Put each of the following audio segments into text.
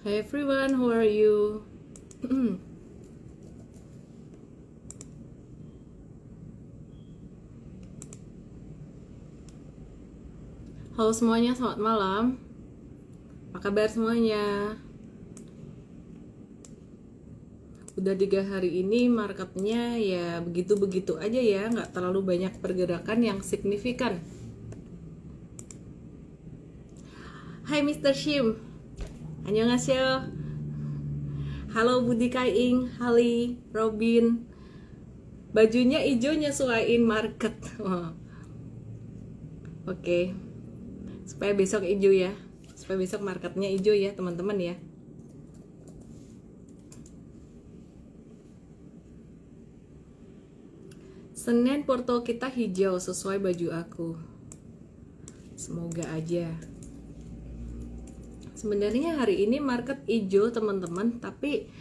Hi everyone, how are you? Halo semuanya, selamat malam. Apa kabar semuanya? Udah 3 hari ini marketnya ya begitu-begitu aja ya, nggak terlalu banyak pergerakan yang signifikan. Hai Mr. Shim, annyeonghaseyo. Halo Budi Kaing, Hali, Robin. Bajunya hijau nyesuaiin market. Oke. Supaya besok hijau ya. Supaya besok marketnya hijau ya teman-teman ya. Senin porto kita hijau sesuai baju aku. Semoga aja. Sebenarnya hari ini market hijau teman-teman, tapi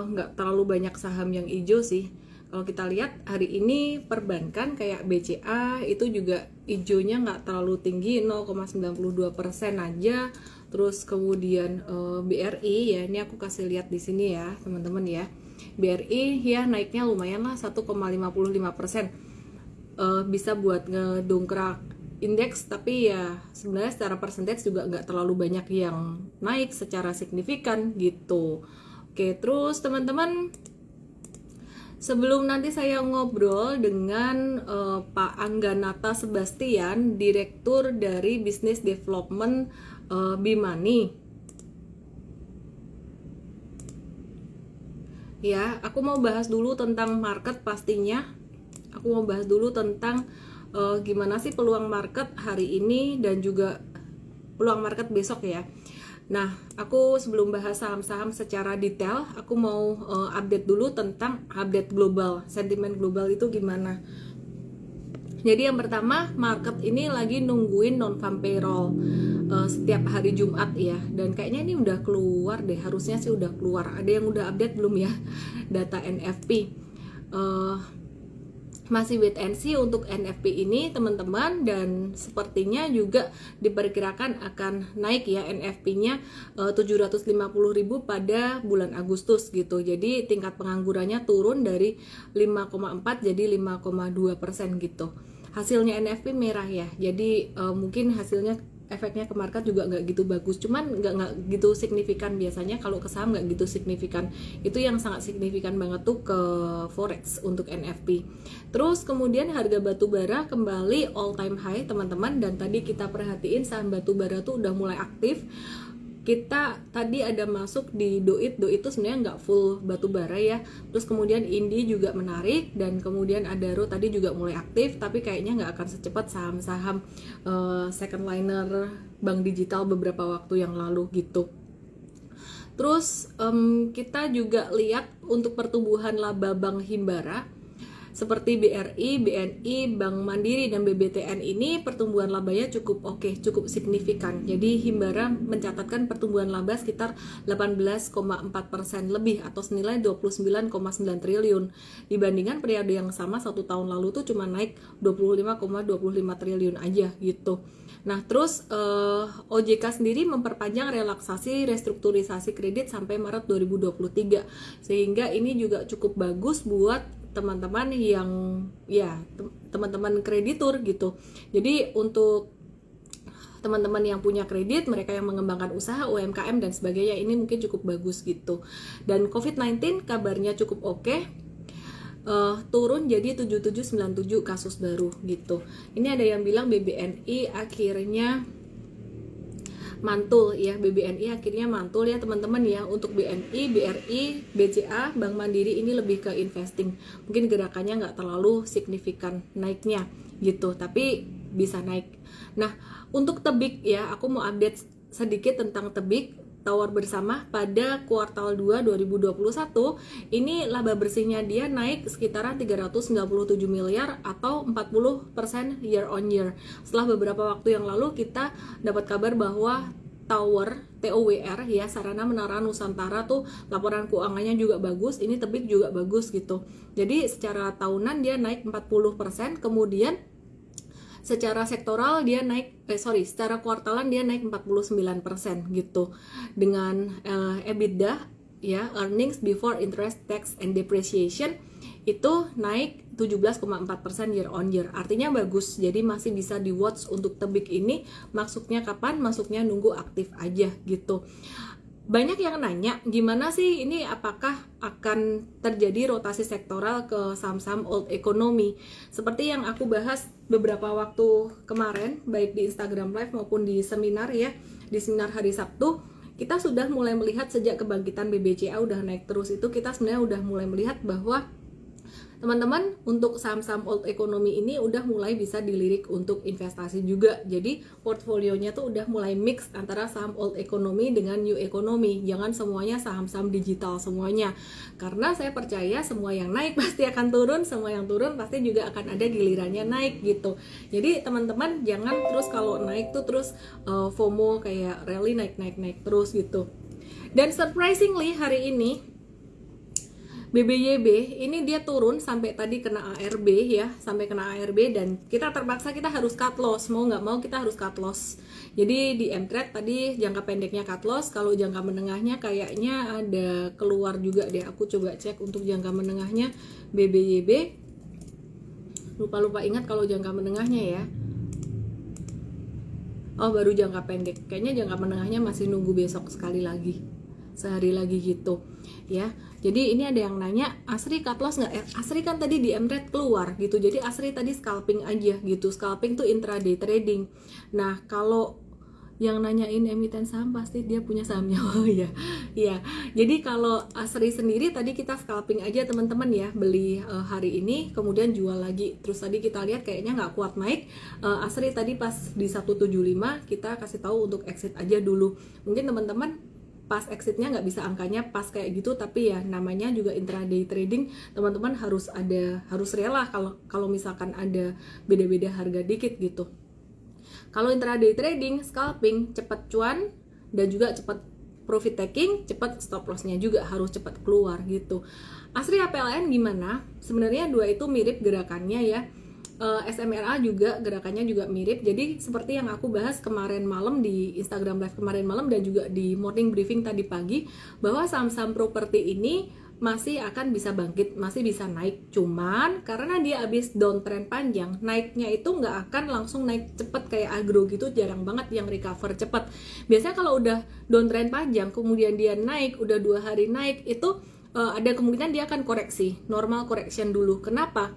nggak terlalu banyak saham yang hijau sih. Kalau kita lihat hari ini perbankan kayak BCA itu juga hijaunya nggak terlalu tinggi, 0,92% aja. Terus kemudian BRI ya, ini aku kasih lihat di sini ya teman-teman ya. BRI ya naiknya lumayan lah, 1,55%. Bisa buat ngedongkrak indeks, tapi ya sebenarnya secara persentase juga nggak terlalu banyak yang naik secara signifikan gitu. Oke, terus teman-teman, sebelum nanti saya ngobrol dengan Pak Angganata Sebastian, Direktur dari Business Development Bimani. Ya, aku mau bahas dulu tentang market pastinya. Aku mau bahas dulu tentang gimana sih peluang market hari ini dan juga peluang market besok ya. Nah, aku sebelum bahas saham-saham secara detail, aku mau update dulu tentang update global, sentimen global itu gimana. Jadi yang pertama, market ini lagi nungguin non-farm payroll setiap hari Jumat ya. Dan kayaknya ini udah keluar deh, harusnya sih udah keluar. Ada yang udah update belum ya data NFP? Masih wait and see untuk NFP ini teman-teman, dan sepertinya juga diperkirakan akan naik ya NFP-nya 750.000 pada bulan Agustus gitu. Jadi tingkat penganggurannya turun dari 5,4 jadi 5,2% gitu. Hasilnya NFP merah ya, jadi mungkin hasilnya efeknya ke market juga nggak gitu bagus, cuman nggak gitu signifikan. Biasanya kalau ke saham nggak gitu signifikan, itu yang sangat signifikan banget tuh ke forex untuk NFP. Terus kemudian harga batu bara kembali all time high teman-teman, dan tadi kita perhatiin saham batu bara tuh udah mulai aktif. Kita tadi ada masuk di Doit itu sebenarnya nggak full batu bara ya. Terus kemudian Indi juga menarik, dan kemudian Adaro tadi juga mulai aktif, tapi kayaknya nggak akan secepat saham-saham second liner bank digital beberapa waktu yang lalu gitu. Terus kita juga lihat untuk pertumbuhan laba Bank Himbara seperti BRI, BNI, Bank Mandiri, dan BBTN ini pertumbuhan labanya cukup oke, cukup signifikan. Jadi Himbara mencatatkan pertumbuhan laba sekitar 18,4% lebih atau senilai 29,9 triliun. Dibandingkan periode yang sama 1 tahun lalu tuh cuma naik 25,25 triliun aja gitu. Nah, terus OJK sendiri memperpanjang relaksasi restrukturisasi kredit sampai Maret 2023. Sehingga ini juga cukup bagus buat teman-teman yang ya teman-teman kreditur gitu. Jadi untuk teman-teman yang punya kredit, mereka yang mengembangkan usaha, UMKM dan sebagainya, ini mungkin cukup bagus gitu. Dan COVID-19 kabarnya cukup oke. Turun jadi 7797 kasus baru gitu. Ini ada yang bilang BBNI akhirnya mantul ya, BBNI akhirnya mantul ya teman-teman ya. Untuk BNI, BRI, BCA, Bank Mandiri ini lebih ke investing. Mungkin gerakannya nggak terlalu signifikan naiknya gitu, tapi bisa naik. Nah, untuk Tebik ya, aku mau update sedikit tentang Tebik. Tower Bersama pada kuartal 2 2021 ini laba bersihnya dia naik sekitaran 397 miliar atau 40% year on year. Setelah beberapa waktu yang lalu kita dapat kabar bahwa Tower TOWR ya, Sarana Menara Nusantara tuh laporan keuangannya juga bagus, ini Tebik juga bagus gitu. Jadi secara tahunan dia naik 40%, kemudian Secara sektoral dia naik, secara kuartalan dia naik 49% gitu. Dengan EBITDA ya, earnings before interest, tax and depreciation itu naik 17,4% year on year. Artinya bagus. Jadi masih bisa di watch untuk tebik ini. Masuknya kapan? Masuknya nunggu aktif aja gitu. Banyak yang nanya, gimana sih ini, apakah akan terjadi rotasi sektoral ke saham-saham old economy? Seperti yang aku bahas beberapa waktu kemarin, baik di Instagram Live maupun di seminar ya, di seminar hari Sabtu, kita sudah mulai melihat sejak kebangkitan BBCA udah naik terus itu, kita sebenarnya udah mulai melihat bahwa teman-teman untuk saham-saham old economy ini udah mulai bisa dilirik untuk investasi juga. Jadi portfolionya tuh udah mulai mix antara saham old economy dengan new economy. Jangan semuanya saham-saham digital semuanya. Karena saya percaya semua yang naik pasti akan turun, semua yang turun pasti juga akan ada gilirannya naik gitu. Jadi teman-teman jangan terus kalau naik tuh terus FOMO kayak rally naik terus gitu. Dan surprisingly hari ini BBYB ini dia turun sampai tadi kena ARB ya, sampai kena ARB, dan kita terpaksa kita harus cut loss, mau nggak mau kita harus cut loss. Jadi di M-Trade tadi jangka pendeknya cut loss, kalau jangka menengahnya kayaknya ada keluar juga deh. Aku coba cek untuk jangka menengahnya BBYB. Lupa ingat kalau jangka menengahnya ya. Oh baru jangka pendek, kayaknya jangka menengahnya masih nunggu besok sekali lagi, sehari lagi gitu ya. Jadi ini ada yang nanya, Asri cut loss nggak? Asri kan tadi di M-Trade keluar gitu, jadi Asri tadi scalping aja gitu. Scalping tuh intraday trading. Nah kalau yang nanyain emiten saham pasti dia punya sahamnya. Oh ya, iya. Jadi kalau Asri sendiri tadi kita scalping aja teman-teman ya, beli hari ini kemudian jual lagi. Terus tadi kita lihat kayaknya nggak kuat naik. Asri tadi pas di 175 kita kasih tahu untuk exit aja dulu. Mungkin teman-teman pas exitnya nggak bisa angkanya pas kayak gitu, tapi ya namanya juga intraday trading, teman-teman harus rela kalau misalkan ada beda-beda harga dikit gitu. Kalau intraday trading, scalping cepat cuan dan juga cepat profit taking, cepat stop lossnya juga harus cepat keluar gitu. Asri APLN gimana? Sebenarnya dua itu mirip gerakannya ya. SMRA juga gerakannya juga mirip. Jadi seperti yang aku bahas kemarin malam di Instagram Live kemarin malam dan juga di morning briefing tadi pagi, bahwa saham-saham properti ini masih akan bisa bangkit, masih bisa naik. Cuman karena dia habis downtrend panjang, naiknya itu nggak akan langsung naik cepet kayak agro gitu, jarang banget yang recover cepet. Biasanya kalau udah downtrend panjang kemudian dia naik, udah 2 hari naik, itu ada kemungkinan dia akan koreksi, normal correction dulu. Kenapa?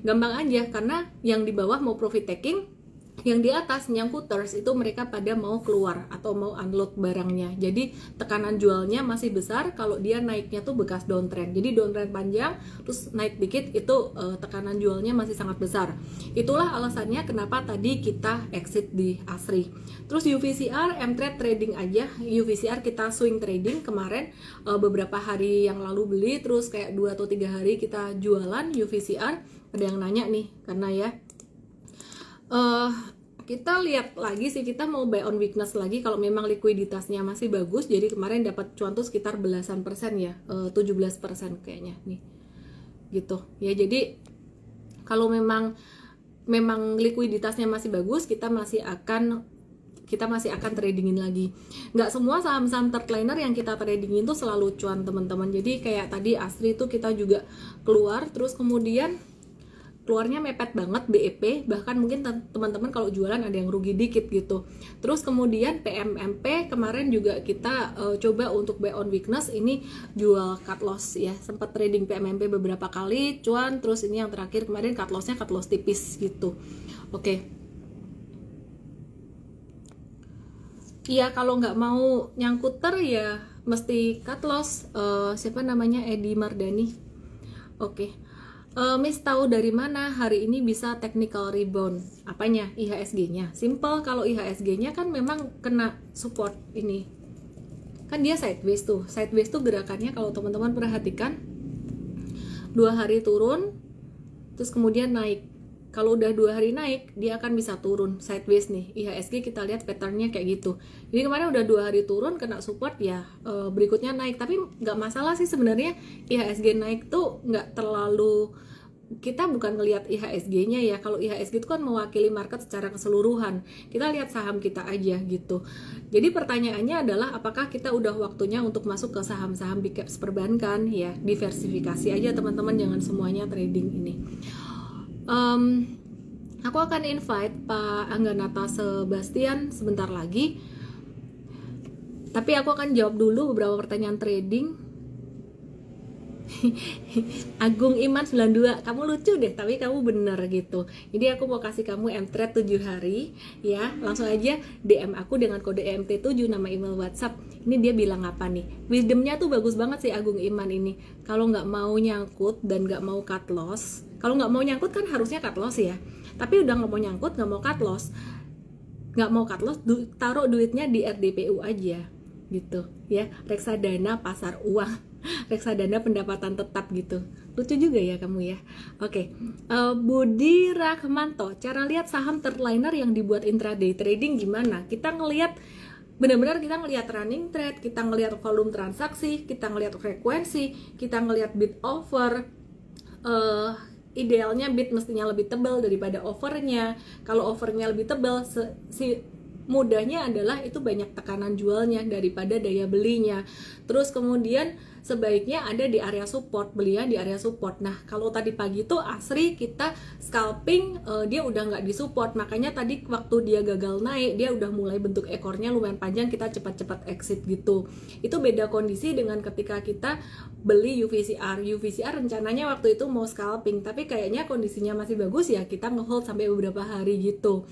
Gampang aja, karena yang di bawah mau profit taking, yang di atas nyangkuters itu mereka pada mau keluar atau mau unload barangnya. Jadi tekanan jualnya masih besar kalau dia naiknya tuh bekas downtrend. Jadi downtrend panjang terus naik dikit itu tekanan jualnya masih sangat besar. Itulah alasannya kenapa tadi kita exit di Asri. Terus UVCR, M-Trade trading aja. UVCR kita swing trading kemarin beberapa hari yang lalu beli, terus kayak 2 atau 3 hari kita jualan UVCR. Ada yang nanya nih, karena ya kita lihat lagi sih, kita mau buy on weakness lagi kalau memang likuiditasnya masih bagus. Jadi kemarin dapat cuan tuh sekitar belasan persen ya, 17% kayaknya nih gitu ya. Jadi kalau memang likuiditasnya masih bagus, kita masih akan tradingin lagi. Nggak semua saham-saham third liner yang kita tradingin tuh selalu cuan teman-teman. Jadi kayak tadi Asri tuh kita juga keluar, terus kemudian keluarnya mepet banget BEP, bahkan mungkin teman-teman kalau jualan ada yang rugi dikit gitu. Terus kemudian PMMP kemarin juga kita coba untuk buy on weakness, ini jual cut loss ya, sempat trading PMMP beberapa kali cuan, terus ini yang terakhir kemarin cut lossnya cut loss tipis gitu. Oke. Iya, kalau nggak mau nyangkuter ya mesti cut loss. Siapa namanya, Edi Mardani. Oke. Miss tahu dari mana hari ini bisa technical rebound? Apanya? IHSG-nya. Simple, kalau IHSG-nya kan memang kena support ini. Kan dia sideways tuh. Sideways tuh gerakannya kalau teman-teman perhatikan 2 hari turun, terus kemudian naik. Kalau udah 2 hari naik, dia akan bisa turun sideways nih. IHSG kita lihat patternnya kayak gitu. Jadi kemarin udah 2 hari turun, kena support ya, berikutnya naik. Tapi nggak masalah sih sebenarnya, IHSG naik tuh nggak terlalu kita bukan ngelihat IHSG-nya ya. Kalau IHSG itu kan mewakili market secara keseluruhan. Kita lihat saham kita aja gitu. Jadi pertanyaannya adalah apakah kita udah waktunya untuk masuk ke saham-saham big caps perbankan ya. Diversifikasi aja teman-teman, jangan semuanya trading ini. Aku akan invite Pak Angganata Sebastian sebentar lagi. Tapi aku akan jawab dulu beberapa pertanyaan trading. Agung Iman 92, kamu lucu deh, tapi kamu bener gitu. Jadi aku mau kasih kamu mtrade 7 hari ya. Langsung aja DM aku dengan kode EMT7, nama email WhatsApp. Ini dia bilang apa nih? Wisdomnya tuh bagus banget sih Agung Iman ini. Kalau nggak mau nyangkut dan nggak mau cut loss, kalau nggak mau nyangkut kan harusnya cut loss ya. Tapi udah nggak mau nyangkut, nggak mau cut loss, taruh duitnya di RDPU aja gitu ya. Reksadana pasar uang, reksadana pendapatan tetap gitu. Lucu juga ya kamu ya. Oke. Budi Rahmanto, cara lihat saham third liner yang dibuat intraday trading gimana? Kita ngelihat benar-benar, kita ngelihat running trade, kita ngelihat volume transaksi, kita ngelihat frekuensi, kita ngelihat bid over. Idealnya bid mestinya lebih tebal daripada overnya. Kalau overnya lebih tebal, mudahnya adalah itu banyak tekanan jualnya daripada daya belinya. Terus kemudian sebaiknya ada di area support, belinya di area support. Nah kalau tadi pagi tuh Asri kita scalping, dia udah nggak di support, makanya tadi waktu dia gagal naik, dia udah mulai bentuk ekornya lumayan panjang, kita cepat-cepat exit gitu. Itu beda kondisi dengan ketika kita beli UVCR. UVCR rencananya waktu itu mau scalping, tapi kayaknya kondisinya masih bagus ya, kita ngehold sampai beberapa hari gitu.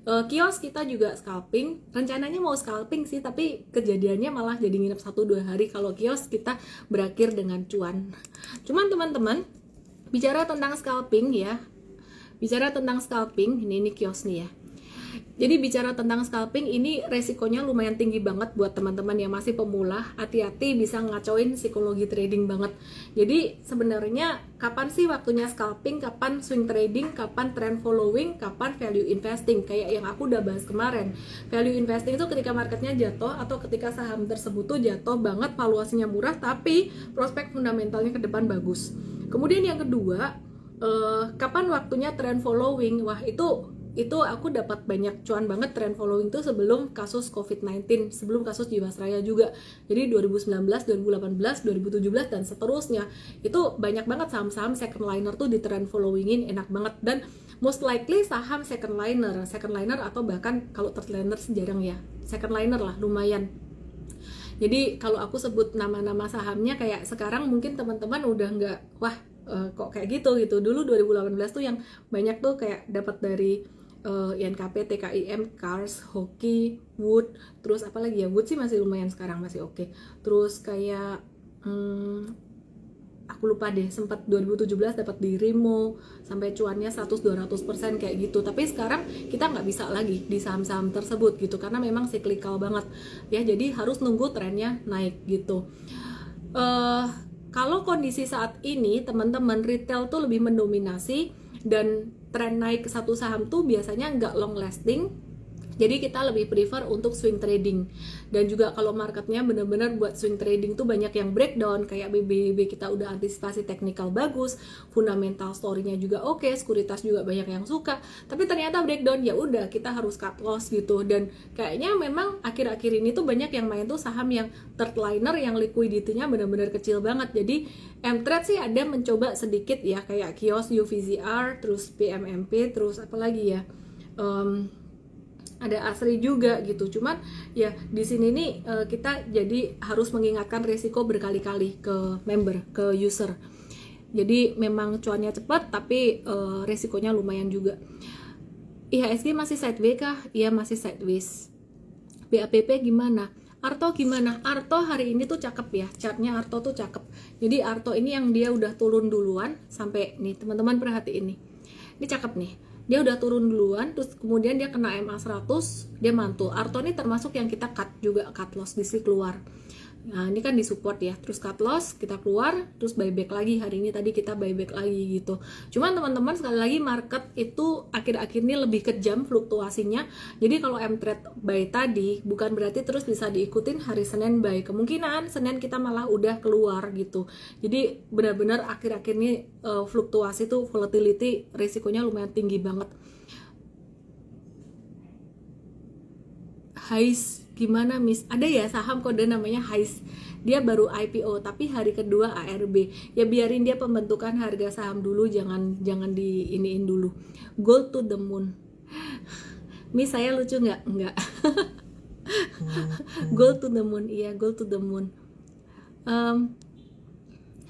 Kios kita juga scalping, rencananya mau scalping sih, tapi kejadiannya malah jadi nginep 1-2 hari kalau kios kita berakhir dengan cuan. Cuman teman-teman, bicara tentang scalping ya, ini kios nih ya. Jadi bicara tentang scalping ini resikonya lumayan tinggi banget buat teman-teman yang masih pemula. Hati-hati, bisa ngacoin psikologi trading banget. Jadi sebenarnya kapan sih waktunya scalping, kapan swing trading, kapan trend following, kapan value investing. Kayak yang aku udah bahas kemarin. Value investing itu ketika marketnya jatuh atau ketika saham tersebut tuh jatuh banget, valuasinya murah tapi prospek fundamentalnya ke depan bagus. Kemudian yang kedua, kapan waktunya trend following. Wah, itu aku dapat banyak cuan banget trend following tuh sebelum kasus COVID-19, sebelum kasus Jiwasraya juga. Jadi 2019, 2018, 2017 dan seterusnya. Itu banyak banget saham-saham second liner tuh di trend followingin, enak banget. Dan most likely saham second liner atau bahkan kalau third liner sih jarang ya. Second liner lah lumayan. Jadi kalau aku sebut nama-nama sahamnya kayak sekarang mungkin teman-teman udah nggak, wah kok kayak gitu. Dulu 2018 tuh yang banyak tuh kayak dapat dari INKP, TKIM, Cars, Hoki, Wood, terus apa lagi ya, Wood sih masih lumayan sekarang, masih oke. Terus kayak aku lupa deh, sempat 2017 dapat di Rimo sampai cuannya 100-200% kayak gitu. Tapi sekarang kita nggak bisa lagi di saham-saham tersebut gitu karena memang cyclical banget ya, jadi harus nunggu trennya naik gitu. Kalau kondisi saat ini teman-teman, retail tuh lebih mendominasi dan tren naik ke satu saham tuh biasanya nggak long lasting. Jadi kita lebih prefer untuk swing trading. Dan juga kalau marketnya benar-benar buat swing trading tuh banyak yang breakdown, kayak BBB kita udah antisipasi teknikal bagus, fundamental story-nya juga oke, sekuritas juga banyak yang suka. Tapi ternyata breakdown, ya udah kita harus cut loss gitu. Dan kayaknya memang akhir-akhir ini tuh banyak yang main tuh saham yang third liner yang liquidity-nya benar-benar kecil banget. Jadi mtrade sih ada mencoba sedikit ya, kayak kios, UVCR, terus PMMP, terus apa lagi ya, ada Asri juga gitu. Cuman ya di sini nih kita jadi harus mengingatkan resiko berkali-kali ke member, ke user. Jadi memang cuannya cepat tapi resikonya lumayan juga. IHSG masih sideways kah? Iya masih sideways. BAPP gimana? Arto gimana? Arto hari ini tuh cakep ya, chartnya Arto tuh cakep. Jadi Arto ini yang dia udah turun duluan sampai nih, teman-teman perhatiin nih. Ini cakep nih. Dia udah turun duluan, terus kemudian dia kena MA 100, dia mantul. Arto ini termasuk yang kita cut juga, cut loss di sini keluar. Nah, ini kan disupport ya. Terus cut loss, kita keluar, terus buyback lagi. Hari ini tadi kita buyback lagi gitu. Cuman teman-teman, sekali lagi market itu akhir-akhir ini lebih kejam fluktuasinya. Jadi kalau M-Trade buy tadi bukan berarti terus bisa diikutin hari Senin buy. Kemungkinan Senin kita malah udah keluar gitu. Jadi benar-benar akhir-akhir ini fluktuasi tuh volatility risikonya lumayan tinggi banget. Hais gimana Miss? Ada ya saham kode namanya Hais. Dia baru IPO tapi hari kedua ARB. Ya biarin dia pembentukan harga saham dulu, jangan diiniin dulu. Gold to the moon. Miss, saya lucu nggak? Nggak. Gold to the moon, iya, gold to the moon.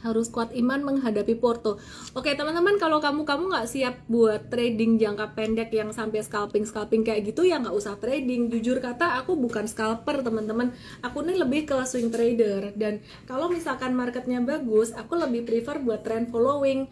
Harus kuat iman menghadapi Porto. Oke teman-teman, kalau kamu nggak siap buat trading jangka pendek yang sampai scalping kayak gitu, ya nggak usah trading. Jujur kata, aku bukan scalper teman-teman, aku ini lebih ke swing trader. Dan kalau misalkan marketnya bagus, aku lebih prefer buat trend following.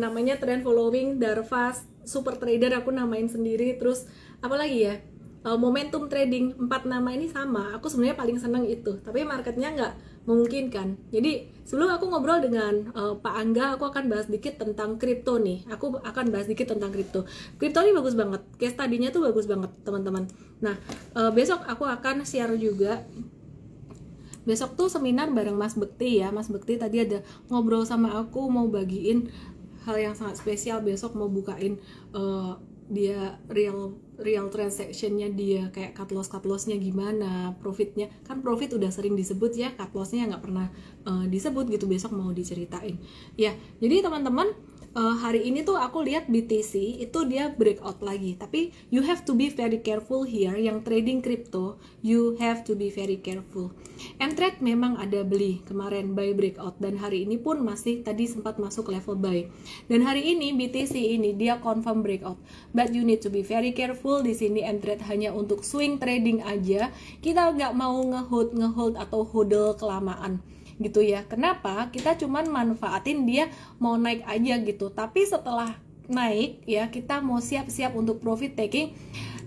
Namanya trend following, Darvas, super trader aku namain sendiri. Terus apalagi ya, momentum trading, 4 nama ini sama. Aku sebenarnya paling seneng itu, tapi marketnya nggak memungkinkan. Jadi sebelum aku ngobrol dengan Pak Angga, aku akan bahas dikit tentang kripto nih. Aku akan bahas dikit tentang kripto. Kripto ini bagus banget, case study-nya tuh bagus banget teman-teman. Nah besok aku akan share juga. Besok tuh seminar bareng Mas Bekti ya. Mas Bekti tadi ada ngobrol sama aku, mau bagiin hal yang sangat spesial. Besok mau bukain dia real transactionnya, dia kayak cut lossnya gimana, profitnya kan, profit udah sering disebut ya, cut lossnya nggak pernah disebut gitu. Besok mau diceritain ya. Jadi teman-teman, hari ini tuh aku lihat BTC itu dia breakout lagi, tapi you have to be very careful here. Yang trading crypto, you have to be very careful. M-Trade memang ada beli kemarin, buy breakout, dan hari ini pun masih tadi sempat masuk level buy. Dan hari ini BTC ini dia confirm breakout, but you need to be very careful. Di sini M-Trade hanya untuk swing trading aja, kita nggak mau ngehold atau hodl kelamaan gitu ya. Kenapa? Kita cuman manfaatin dia mau naik aja gitu. Tapi setelah naik ya, kita mau siap-siap untuk profit taking.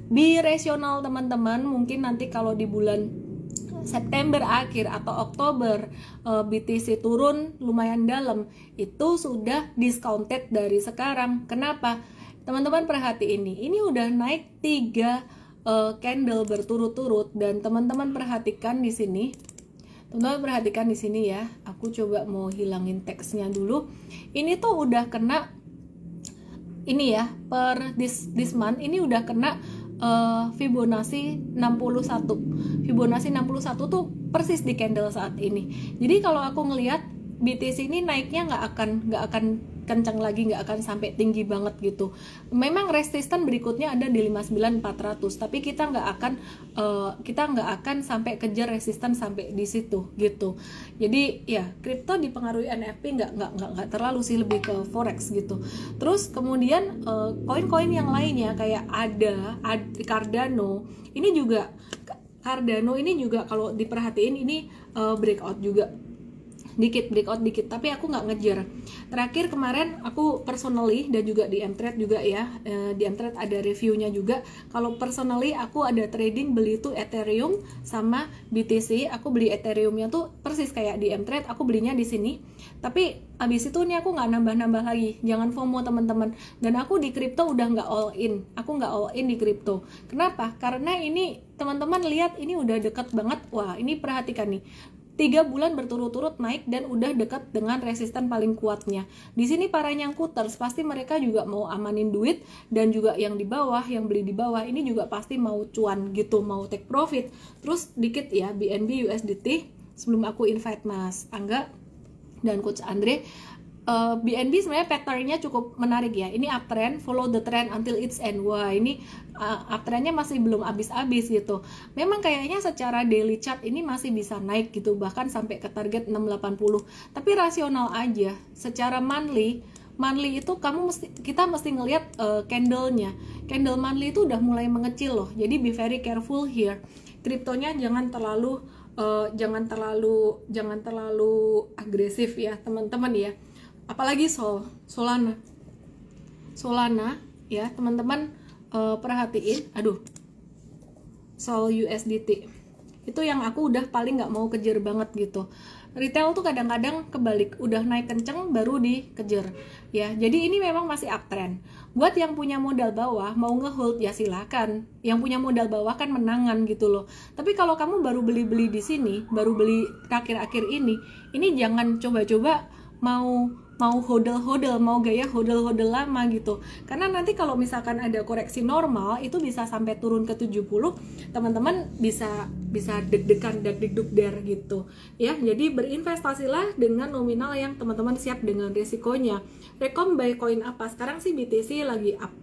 Be rasional teman-teman. Mungkin nanti kalau di bulan September akhir atau Oktober BTC turun lumayan dalam, itu sudah discounted dari sekarang. Kenapa? Teman-teman perhatiin ini udah naik 3 candle berturut-turut, dan teman-teman perhatikan di sini. Teman-teman perhatikan di sini ya. Aku coba mau hilangin teksnya dulu. Ini tuh udah kena ini ya, per this month ini udah kena Fibonacci 61. Fibonacci 61 tuh persis di candle saat ini. Jadi kalau aku ngelihat BTC ini naiknya nggak akan kencang lagi, nggak akan sampai tinggi banget gitu. Memang resisten berikutnya ada di 59.400, tapi kita nggak akan sampai kejar resisten sampai di situ gitu. Jadi ya kripto dipengaruhi NFP nggak terlalu sih, lebih ke forex gitu. Terus kemudian koin-koin yang lainnya kayak Cardano ini juga kalau diperhatiin ini breakout juga. Breakout dikit, tapi aku nggak ngejar. Terakhir kemarin aku personally, dan juga di M-Trade juga ya, di M-Trade ada reviewnya juga. Kalau personally aku ada trading beli tuh Ethereum sama BTC. Aku beli Ethereumnya tuh persis kayak di M-Trade, aku belinya di sini. Tapi abis itu nih aku nggak nambah lagi. Jangan FOMO teman-teman. Dan aku di kripto udah nggak all in. Aku nggak all in di kripto. Kenapa? Karena ini teman-teman lihat, ini udah dekat banget. Wah, ini perhatikan nih. 3 bulan berturut-turut naik dan udah dekat dengan resisten paling kuatnya. Di sini para nyangkuters pasti mereka juga mau amanin duit, dan juga yang di bawah, yang beli di bawah ini juga pasti mau cuan gitu, mau take profit. Terus dikit ya BNB USDT, sebelum aku invite Mas Angga dan Coach Andre. BNB sebenarnya patternnya cukup menarik ya. Ini uptrend, follow the trend until its end. Wah, ini uptrendnya masih belum habis-habis gitu. Memang kayaknya secara daily chart ini masih bisa naik gitu, bahkan sampai ke target 680. Tapi rasional aja. Secara monthly itu kita mesti ngelihat candle-nya. Candle monthly itu udah mulai mengecil loh. Jadi be very careful here. Kriptonya jangan terlalu agresif ya teman-teman ya. Apalagi Solana ya teman-teman, perhatiin, Sol USDT Itu yang aku udah paling nggak mau kejar banget gitu. Retail tuh kadang-kadang kebalik, udah naik kenceng baru dikejar ya. Jadi ini memang masih uptrend. Buat yang punya modal bawah mau ngehold ya silakan. Yang punya modal bawah kan menangan gitu loh. Tapi kalau kamu baru beli-beli di sini, baru beli akhir-akhir ini jangan coba-coba mau mau hodl-hodl, mau gaya hodl-hodl lama gitu. Karena nanti kalau misalkan ada koreksi normal itu bisa sampai turun ke 70, teman-teman bisa deg-degan deg-deg der gitu. Ya, jadi berinvestasilah dengan nominal yang teman-teman siap dengan risikonya. Rekom buy koin apa? Sekarang sih BTC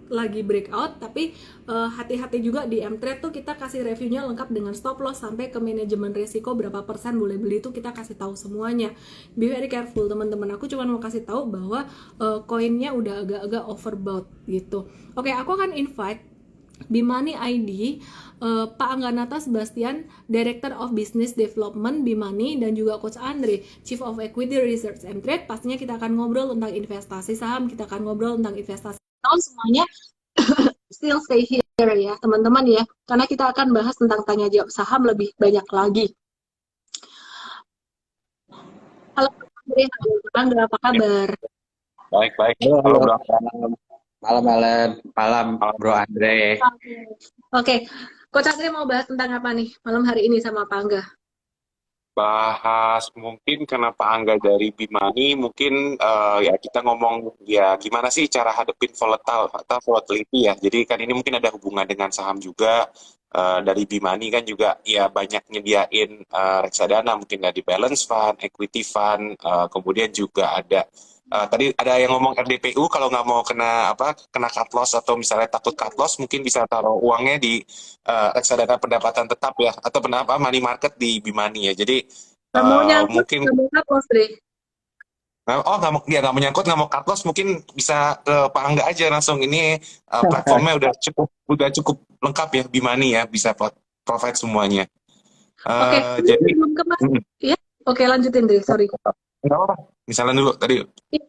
lagi breakout, tapi hati-hati juga di M-Trade tuh kita kasih reviewnya lengkap dengan stop loss sampai ke manajemen risiko berapa persen boleh beli itu kita kasih tahu semuanya. Be very careful teman-teman. Aku cuma mau kasih tahu bahwa koinnya udah agak-agak overbought gitu. Oke, aku akan invite Bimani ID, Pak Angganata Sebastian, Director of Business Development Bimani, dan juga Coach Andre, Chief of Equity Research and Trade. Pastinya kita akan ngobrol tentang investasi saham, kita akan ngobrol tentang investasi tahun semuanya. Still stay here ya teman-teman ya, karena kita akan bahas tentang tanya jawab saham lebih banyak lagi. Halo Andre, halo apa kabar? Baik. Halo, Bro. Malam, Bro Andre. Oke, Coach Andre mau bahas tentang apa nih malam hari ini sama Pak Angga? Bahas mungkin kenapa Angga dari Bimani, mungkin ya kita ngomong ya gimana sih cara hadepin volatile atau volatility ya. Jadi kan ini mungkin ada hubungan dengan saham juga. Dari Bimani kan juga ya banyak nyediain reksadana, mungkin dari balance fund, equity fund, kemudian juga ada tadi ada yang ngomong RDPU kalau nggak mau kena cut loss atau misalnya takut cut loss mungkin bisa taruh uangnya di reksadana pendapatan tetap ya atau money market di Bimani ya. Jadi Nggak mau nyangkut, mungkin nggak mau cut loss deh. nggak mau nyangkut nggak mau cut loss mungkin bisa ke Pak Angga aja langsung ini platformnya udah cukup lengkap ya Bimani ya bisa provide semuanya. Oke, Jadi sebelum ke Mas, ya, oke lanjutin deh, sorry. nggak apa misalnya dulu tadi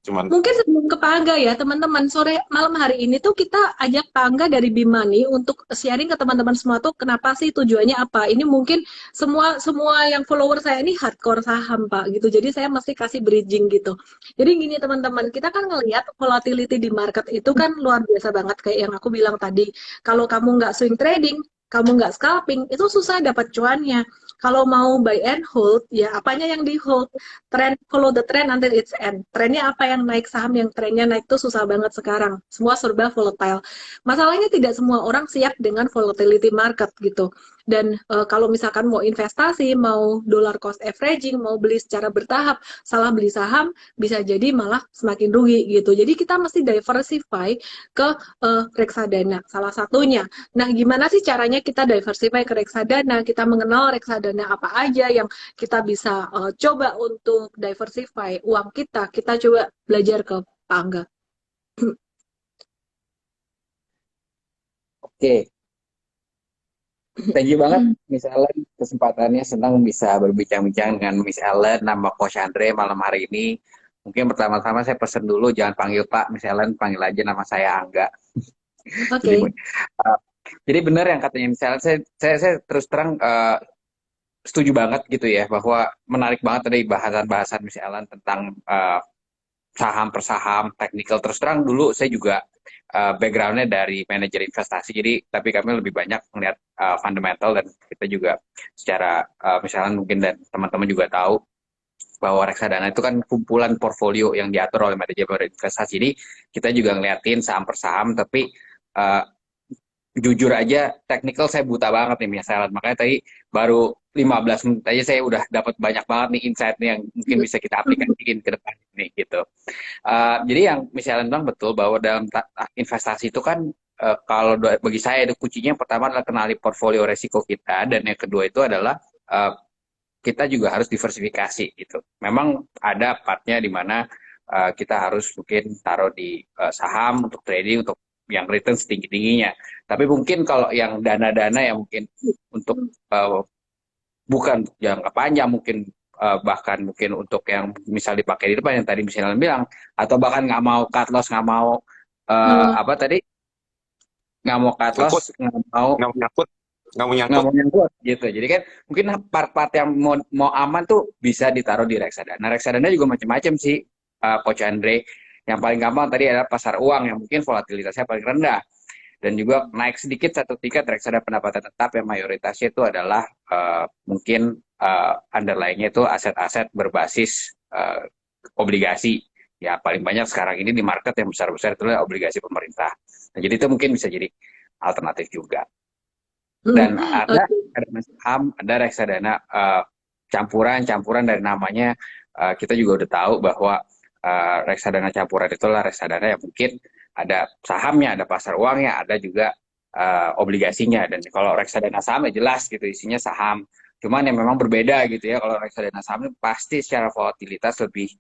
cuman Mungkin sebelum ke Pak Angga ya, teman-teman, sore malam hari ini tuh kita ajak Pak Angga dari Bimani untuk sharing ke teman-teman semua tuh kenapa sih tujuannya apa. Ini mungkin semua semua yang follower saya ini hardcore saham, Pak, gitu. Jadi saya mesti kasih bridging gitu. Jadi gini teman-teman, kita kan ngelihat volatility di market itu kan luar biasa banget kayak yang aku bilang tadi. Kalau kamu nggak swing trading, kamu nggak scalping, itu susah dapat cuannya. Kalau mau buy and hold, ya apanya yang di hold? Trend, follow the trend until its end. Trennya apa yang naik, saham yang trennya naik tuh susah banget sekarang. Semua serba volatile. Masalahnya tidak semua orang siap dengan volatility market gitu. Dan kalau misalkan mau investasi, mau dollar cost averaging, mau beli secara bertahap, salah beli saham, bisa jadi malah semakin rugi gitu. Jadi kita mesti diversify ke reksadana, salah satunya. Nah, gimana sih caranya kita diversify ke reksadana? Kita mengenal reksadana apa aja yang kita bisa coba untuk diversify uang kita. Kita coba belajar ke Pak Angga. Oke, thank you banget Miss Ellen, kesempatannya senang bisa berbincang-bincang dengan Miss Ellen, nama Coach Andre malam hari ini. Mungkin pertama-tama saya pesen dulu, jangan panggil Pak, Miss Ellen, panggil aja nama saya Angga. Jadi, Oke. uh, jadi benar yang katanya Miss Ellen, saya terus terang setuju banget gitu ya, bahwa menarik banget tadi bahasan-bahasan Miss Ellen tentang saham per saham, technical. Terus terang dulu saya juga backgroundnya dari manajer investasi, jadi tapi kami lebih banyak melihat fundamental dan kita juga secara misalnya mungkin dan teman-teman juga tahu bahwa reksadana itu kan kumpulan portfolio yang diatur oleh manajer investasi. Jadi kita juga ngeliatin saham per saham, tapi uh, jujur aja technical saya buta banget nih misalnya, makanya tadi baru 15 menit aja saya udah dapat banyak banget nih insight nih yang mungkin bisa kita aplikasikan ke depan nih gitu. Jadi yang misalnya bilang betul bahwa dalam investasi itu kan kalau bagi saya itu kuncinya yang pertama adalah kenali portfolio resiko kita dan yang kedua itu adalah kita juga harus diversifikasi gitu. Memang ada partnya di mana kita harus mungkin taruh di saham untuk trading untuk yang return setinggi-tingginya. Tapi mungkin kalau yang dana-dana yang mungkin untuk bukan jangka panjang, mungkin bahkan mungkin untuk yang misal dipakai di depan yang tadi misalnya bilang, atau bahkan nggak mau cut loss, nggak mau apa tadi, nggak mau cut loss, nggak mau nyangkut nggak mau nggak nyangkut. mau nyangkut gitu. Jadi kan mungkin part-part yang mau aman tuh bisa ditaruh di reksadana. Reksadana juga macam-macam sih, Coach Andre. Yang paling gampang tadi adalah pasar uang yang mungkin volatilitasnya paling rendah dan juga naik sedikit satu tingkat reksadana pendapatan tetap yang mayoritasnya itu adalah mungkin underlying-nya itu aset-aset berbasis obligasi. Ya paling banyak sekarang ini di market yang besar-besar itu adalah obligasi pemerintah. Nah, jadi itu mungkin bisa jadi alternatif juga. Dan ada Oke. reksadana saham, ada reksadana campuran dari namanya. Kita juga udah tahu bahwa reksadana campuran itulah reksadana yang mungkin ada sahamnya, ada pasar uangnya, ada juga obligasinya. Dan kalau reksadana saham ya jelas gitu isinya saham. Cuman yang memang berbeda gitu ya. Kalau reksadana saham pasti secara volatilitas lebih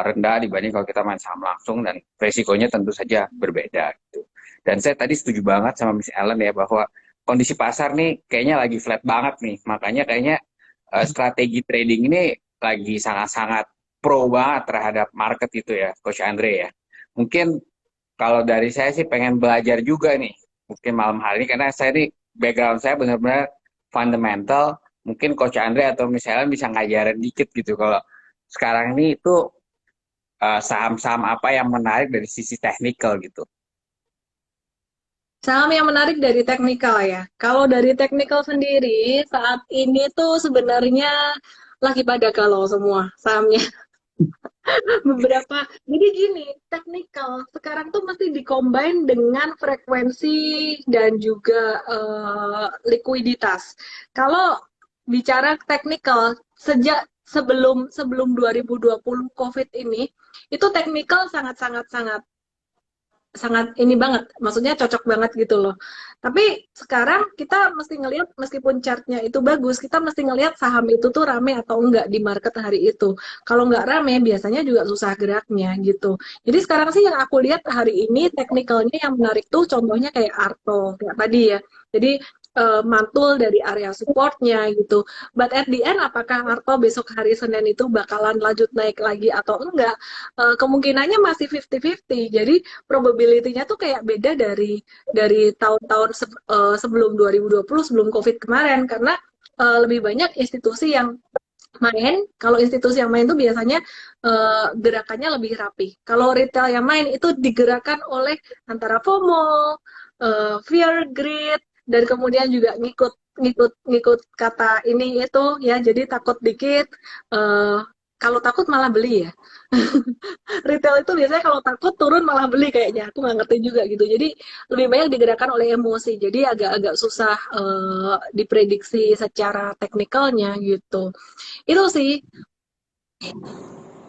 rendah dibanding kalau kita main saham langsung dan resikonya tentu saja berbeda gitu. Dan saya tadi setuju banget sama Miss Ellen ya bahwa kondisi pasar nih kayaknya lagi flat banget nih. Makanya kayaknya strategi trading ini lagi sangat-sangat pro banget terhadap market itu ya, Coach Andre ya. Mungkin kalau dari saya sih pengen belajar juga nih, mungkin malam hari ini karena saya nih background saya benar-benar fundamental. Mungkin Coach Andre atau misalnya bisa ngajarin dikit gitu kalau sekarang ini itu saham-saham apa yang menarik dari sisi teknikal gitu. Saham yang menarik dari teknikal ya. Kalau dari teknikal sendiri, saat ini tuh sebenarnya lagi pada galau semua sahamnya. Beberapa, jadi gini, teknikal sekarang tuh mesti dikombin dengan frekuensi dan juga likuiditas. Kalau bicara teknikal, sejak sebelum sebelum 2020 COVID ini, itu teknikal sangat sangat sangat sangat ini banget, maksudnya cocok banget gitu loh. Tapi sekarang kita mesti ngelihat meskipun chartnya itu bagus, kita mesti ngelihat saham itu tuh rame atau enggak di market hari itu. Kalau enggak rame, biasanya juga susah geraknya gitu. Jadi sekarang sih yang aku lihat hari ini teknikalnya yang menarik tuh contohnya kayak Arto, kayak tadi ya. Jadi mantul dari area supportnya gitu. But at the end, apakah Arto besok hari Senin itu bakalan lanjut naik lagi atau enggak? Kemungkinannya masih 50-50. Jadi probability-nya tuh kayak beda dari tahun-tahun sebelum 2020 sebelum COVID kemarin karena lebih banyak institusi yang main. Kalau institusi yang main tuh biasanya gerakannya lebih rapi. Kalau retail yang main itu digerakkan oleh antara FOMO, fear, greed, dan kemudian juga ngikut ngikut ngikut kata ini itu ya. Jadi takut dikit. eh, Kalau takut malah beli ya. Retail itu biasanya kalau takut turun malah beli kayaknya. Aku nggak ngerti juga gitu. Jadi lebih banyak digerakkan oleh emosi. Jadi agak-agak susah diprediksi secara teknikalnya gitu. Itu sih.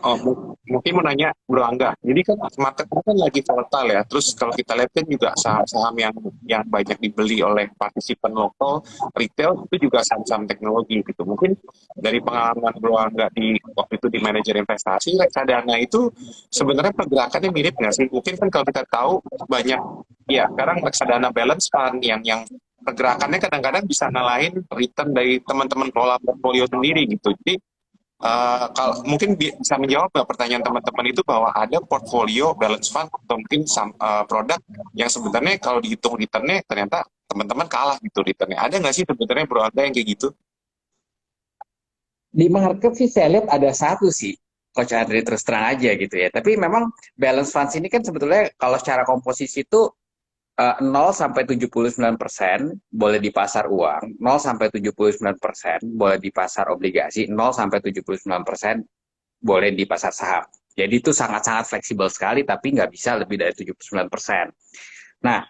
Oh, mungkin mau nanya Bro Angga. Jadi kan market kan lagi volatile ya. Terus kalau kita lihat kan juga saham-saham yang banyak dibeli oleh partisipan lokal, retail itu juga saham-saham teknologi gitu. Mungkin dari pengalaman Bro Angga di waktu itu di manajer investasi, reksadana itu sebenarnya pergerakannya mirip nggak sih? Mungkin kan kalau kita tahu banyak ya sekarang reksadana balance fund yang pergerakannya kadang-kadang bisa ngalahin return dari teman-teman kelola portfolio sendiri gitu. Jadi kalau mungkin bisa menjawab nggak pertanyaan teman-teman itu bahwa ada portfolio balance fund atau mungkin produk yang sebenarnya kalau dihitung returnnya ternyata teman-teman kalah gitu returnnya. Ada nggak sih sebenarnya bro Anda yang kayak gitu? Di market sih saya lihat ada satu sih, Coach Andre terus terang aja gitu ya. Tapi memang balance funds ini kan sebetulnya kalau secara komposisi itu 0 sampai 79% boleh di pasar uang, 0 sampai 79% boleh di pasar obligasi, 0 sampai 79% boleh di pasar saham. Jadi itu sangat-sangat fleksibel sekali, tapi nggak bisa lebih dari 79%. Nah,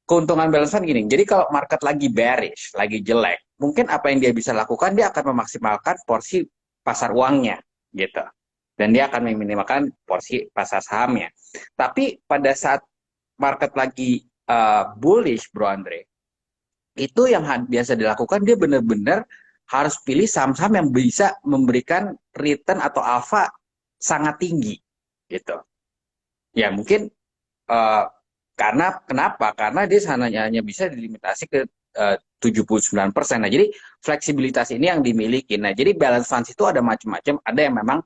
keuntungan balance fund gini, jadi kalau market lagi bearish, lagi jelek, mungkin apa yang dia bisa lakukan, dia akan memaksimalkan porsi pasar uangnya, gitu. Dan dia akan meminimalkan porsi pasar sahamnya. Tapi pada saat market lagi bullish, Bro Andre, itu yang biasa dilakukan, dia benar-benar harus pilih saham-saham yang bisa memberikan return atau alpha sangat tinggi, gitu. Ya mungkin uh, karena kenapa? Karena dia hanya bisa dilimitasi ke 79%. Nah, jadi fleksibilitas ini yang dimiliki. Nah, jadi balance funds itu ada macam-macam. Ada yang memang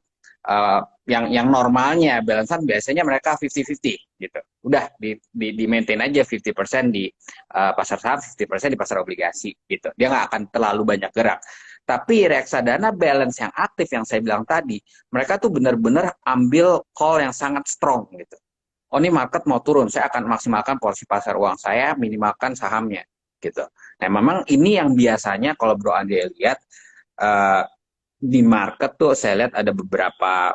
yang normalnya balance fund biasanya mereka 50-50 gitu. Udah di maintain aja 50% di pasar saham, 50% di pasar obligasi gitu. Dia nggak akan terlalu banyak gerak. Tapi reksadana balance yang aktif yang saya bilang tadi, mereka tuh benar-benar ambil call yang sangat strong gitu. Oh ini market mau turun, saya akan maksimalkan porsi pasar uang saya, minimalkan sahamnya gitu. Nah memang ini yang biasanya kalau Bro Andre lihat eh, di market tuh saya lihat ada beberapa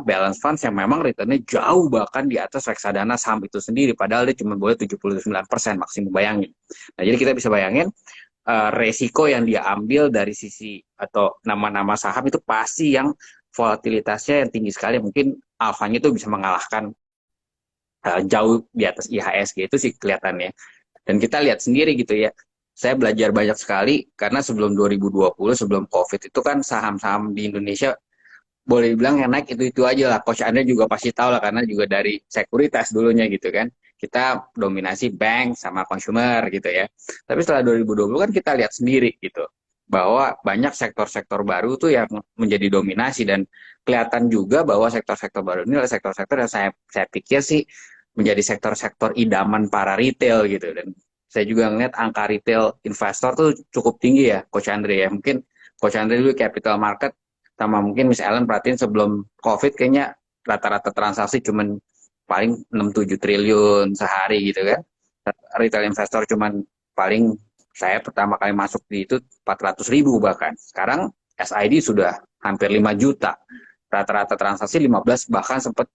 balance funds yang memang returnnya jauh bahkan di atas reksadana saham itu sendiri padahal dia cuma boleh 79% maksimum, bayangin. Nah jadi kita bisa bayangin resiko yang dia ambil dari sisi atau nama-nama saham itu pasti yang volatilitasnya yang tinggi sekali, mungkin alfanya itu bisa mengalahkan jauh di atas IHSG itu sih kelihatannya. Dan kita lihat sendiri gitu ya. Saya belajar banyak sekali karena sebelum 2020, sebelum COVID itu kan saham-saham di Indonesia boleh dibilang yang naik itu-itu aja lah. Coach Andre juga pasti tahu lah karena juga dari sekuritas dulunya gitu kan. Kita dominasi bank sama consumer gitu ya. Tapi setelah 2020 kan kita lihat sendiri gitu bahwa banyak sektor-sektor baru tuh yang menjadi dominasi dan kelihatan juga bahwa sektor-sektor baru ini adalah sektor-sektor yang saya pikir sih menjadi sektor-sektor idaman para retail gitu. Dan saya juga ngeliat angka retail investor tuh cukup tinggi ya Coach Andre ya. Mungkin Coach Andre dulu capital market sama mungkin Miss Ellen perhatiin sebelum COVID kayaknya rata-rata transaksi cuman paling 6-7 triliun sehari gitu kan. Retail investor cuman paling saya pertama kali masuk di itu 400.000 bahkan. Sekarang SID sudah hampir 5 juta. Rata-rata transaksi 15 bahkan sempat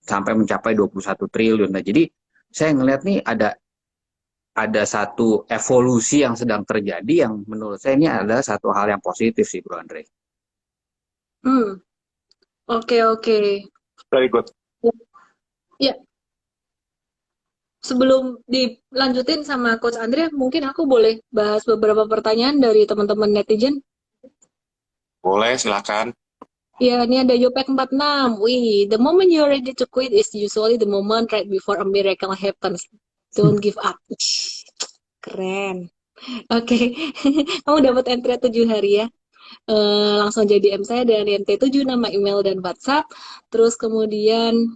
sampai mencapai 21 triliun. Nah, jadi saya ngelihat nih ada satu evolusi yang sedang terjadi yang menurut saya ini adalah satu hal yang positif sih Bro Andre. Hmm, oke oke. Very good. Ya, sebelum dilanjutin sama Coach Andre, mungkin aku boleh bahas beberapa pertanyaan dari teman-teman netizen. Boleh, silakan. Ya, ini ada Yopek 46. Wih, the moment you're ready to quit is usually the moment right before a miracle happens. Don't give up. Ih, keren. Oke, kamu dapat entry 7 hari ya. Langsung jadi DM saya dari NT7, nama email dan WhatsApp. Terus kemudian,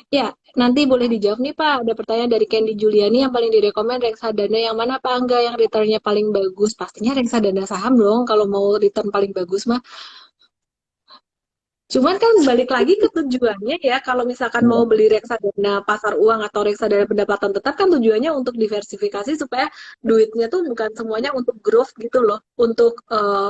ya, nanti boleh dijawab nih Pak. Ada pertanyaan dari Candy Juliani yang paling direkomend reksadana yang mana Pak Angga yang returnnya paling bagus? Pastinya reksadana saham dong kalau mau return paling bagus mah. Cuman kan balik lagi ke tujuannya ya, kalau misalkan mau beli reksadana pasar uang atau reksadana pendapatan tetap kan tujuannya untuk diversifikasi supaya duitnya tuh bukan semuanya untuk growth gitu loh, untuk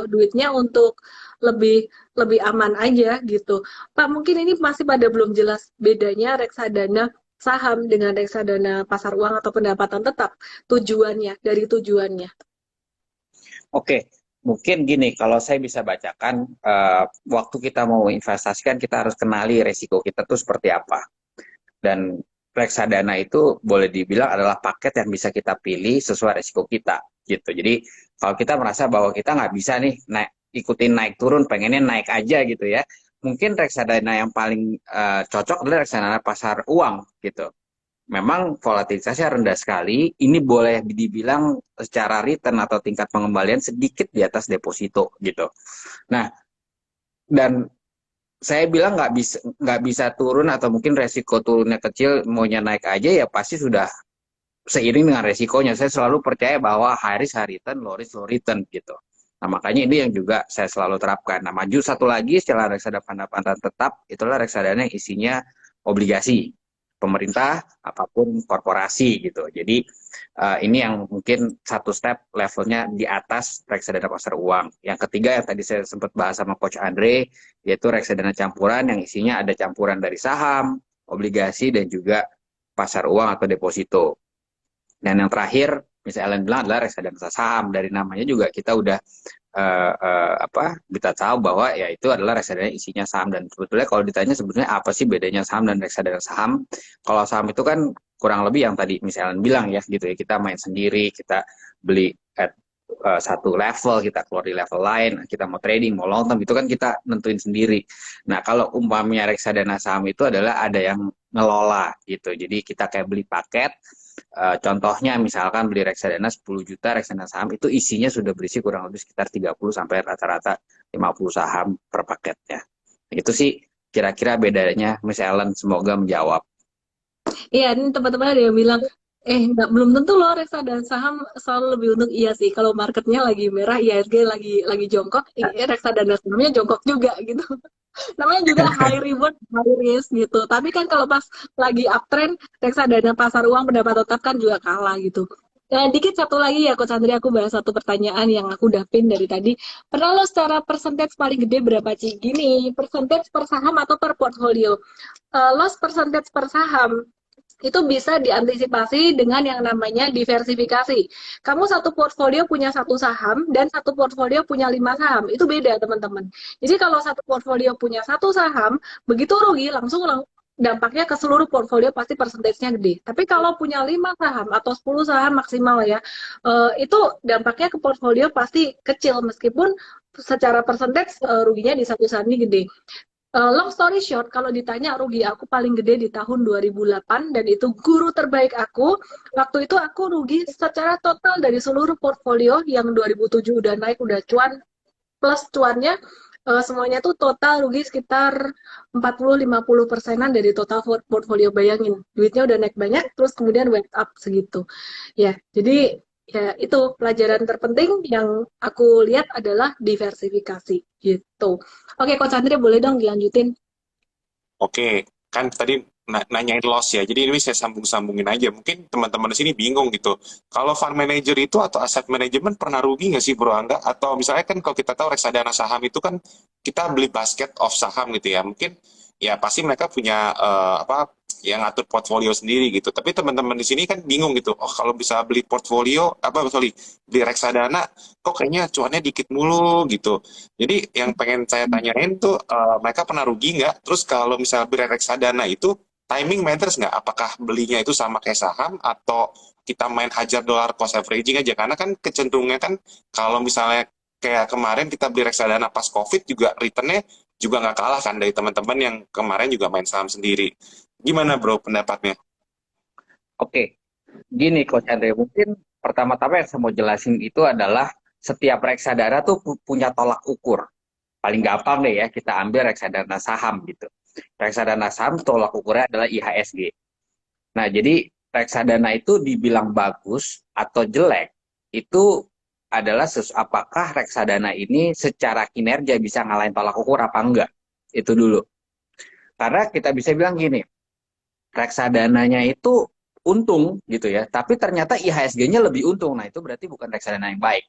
duitnya untuk lebih lebih aman aja gitu. Pak, mungkin ini masih pada belum jelas bedanya reksadana saham dengan reksadana pasar uang atau pendapatan tetap, tujuannya, dari tujuannya. Oke, mungkin gini, kalau saya bisa bacakan, waktu kita mau investasikan kita harus kenali resiko kita tuh seperti apa. Dan reksadana itu boleh dibilang adalah paket yang bisa kita pilih sesuai resiko kita, gitu. Jadi kalau kita merasa bahwa kita nggak bisa nih ikutin naik turun, pengennya naik aja gitu ya, mungkin reksadana yang paling cocok adalah reksadana pasar uang, gitu. Memang volatilitasnya rendah sekali. Ini boleh dibilang secara return atau tingkat pengembalian sedikit di atas deposito gitu. Nah, dan saya bilang nggak bisa turun atau mungkin resiko turunnya kecil, maunya naik aja ya pasti sudah seiring dengan resikonya. Saya selalu percaya bahwa high risk high return, low risk low return gitu. Nah makanya ini yang juga saya selalu terapkan. Nah maju satu lagi setelah reksadana pendapatan tetap, itulah reksadana yang isinya obligasi pemerintah apapun korporasi gitu. Jadi ini yang mungkin satu step levelnya di atas reksadana pasar uang. Yang ketiga yang tadi saya sempat bahas sama Coach Andre yaitu reksadana campuran yang isinya ada campuran dari saham, obligasi dan juga pasar uang atau deposito. Dan yang terakhir misalnya Ellen bilang adalah reksadana saham. Dari namanya juga kita udah kita tahu bahwa ya itu adalah reksadana isinya saham. Dan sebetulnya kalau ditanya sebetulnya apa sih bedanya saham dan reksadana saham, kalau saham itu kan kurang lebih yang tadi misalnya bilang ya gitu ya, kita main sendiri, kita beli at satu level, kita keluar di level lain, kita mau trading, mau long term, itu kan kita nentuin sendiri. Nah kalau umpamanya reksadana saham itu adalah ada yang ngelola gitu, jadi kita kayak beli paket. Contohnya misalkan beli reksadana 10 juta reksadana saham itu isinya sudah berisi kurang lebih sekitar 30 sampai rata-rata 50 saham per paketnya. Itu sih kira-kira bedanya Miss Ellen, semoga menjawab. Iya, ini teman-teman ada yang bilang, nggak, belum tentu loh reksadana saham selalu lebih untung. Iya sih, kalau marketnya lagi merah, IHSG lagi jongkok, reksadana sahamnya jongkok juga gitu. Namanya juga high reward, high risk gitu. Tapi kan kalau pas lagi uptrend, reksadana pasar uang pendapat tetap kan juga kalah gitu. Dikit satu lagi ya, Coach Andri, aku bahas satu pertanyaan yang aku udah pin dari tadi. Pernah lo secara persentase paling gede berapa, Ci? Gini, persentase per saham atau per portfolio? Loss percentage per saham itu bisa diantisipasi dengan yang namanya diversifikasi. Kamu satu portfolio punya satu saham dan satu portfolio punya 5 saham. Itu beda, teman-teman. Jadi kalau satu portfolio punya satu saham, begitu rugi langsung dampaknya ke seluruh portfolio pasti persentasenya gede. Tapi kalau punya 5 saham atau 10 saham maksimal ya, itu dampaknya ke portfolio pasti kecil meskipun secara persentase ruginya di satu saham ini gede. Long story short, kalau ditanya rugi aku paling gede di tahun 2008 dan itu guru terbaik aku. Waktu itu aku rugi secara total dari seluruh portfolio yang 2007 udah naik, udah cuan, plus cuannya semuanya tuh total rugi sekitar 40-50%-an dari total portfolio. Bayangin, duitnya udah naik banyak, terus kemudian went up segitu. Ya, jadi ya itu pelajaran terpenting yang aku lihat adalah diversifikasi gitu. Oke, Coach Andrea boleh dong dilanjutin. Oke, kan tadi nanyain loss ya. Jadi ini saya sambung-sambungin aja. Mungkin teman-teman di sini bingung gitu. Kalau fund manager itu atau aset manajemen pernah rugi nggak sih Bro Angga? Atau misalnya kan kalau kita tahu reksadana saham itu kan kita beli basket of saham gitu ya. Mungkin ya pasti mereka punya apa yang ngatur portfolio sendiri gitu. Tapi teman-teman di sini kan bingung gitu. Oh kalau bisa beli portfolio apa sorry beli reksadana kok kayaknya cuannya dikit mulu gitu. Jadi yang pengen saya tanyain tuh mereka pernah rugi nggak? Terus kalau misalnya beli reksadana itu timing matters nggak? Apakah belinya itu sama kayak saham atau kita main hajar dolar cost averaging aja? Karena kan kecenderungannya kan kalau misalnya kayak kemarin kita beli reksadana pas COVID juga returnnya juga nggak kalah kan dari teman-teman yang kemarin juga main saham sendiri. Gimana bro pendapatnya? Oke, gini Coach Andre, mungkin pertama-tama yang saya mau jelasin itu adalah setiap reksadana tuh punya tolak ukur. Paling gampang deh ya, kita ambil reksadana saham gitu. Reksadana saham tolak ukurnya adalah IHSG. Nah, jadi reksadana itu dibilang bagus atau jelek, itu adalah apakah reksadana ini secara kinerja bisa ngalahin tolak ukur apa enggak. Itu dulu. Karena kita bisa bilang gini, reksadananya itu untung gitu ya, tapi ternyata IHSG-nya lebih untung. Nah, itu berarti bukan reksadana yang baik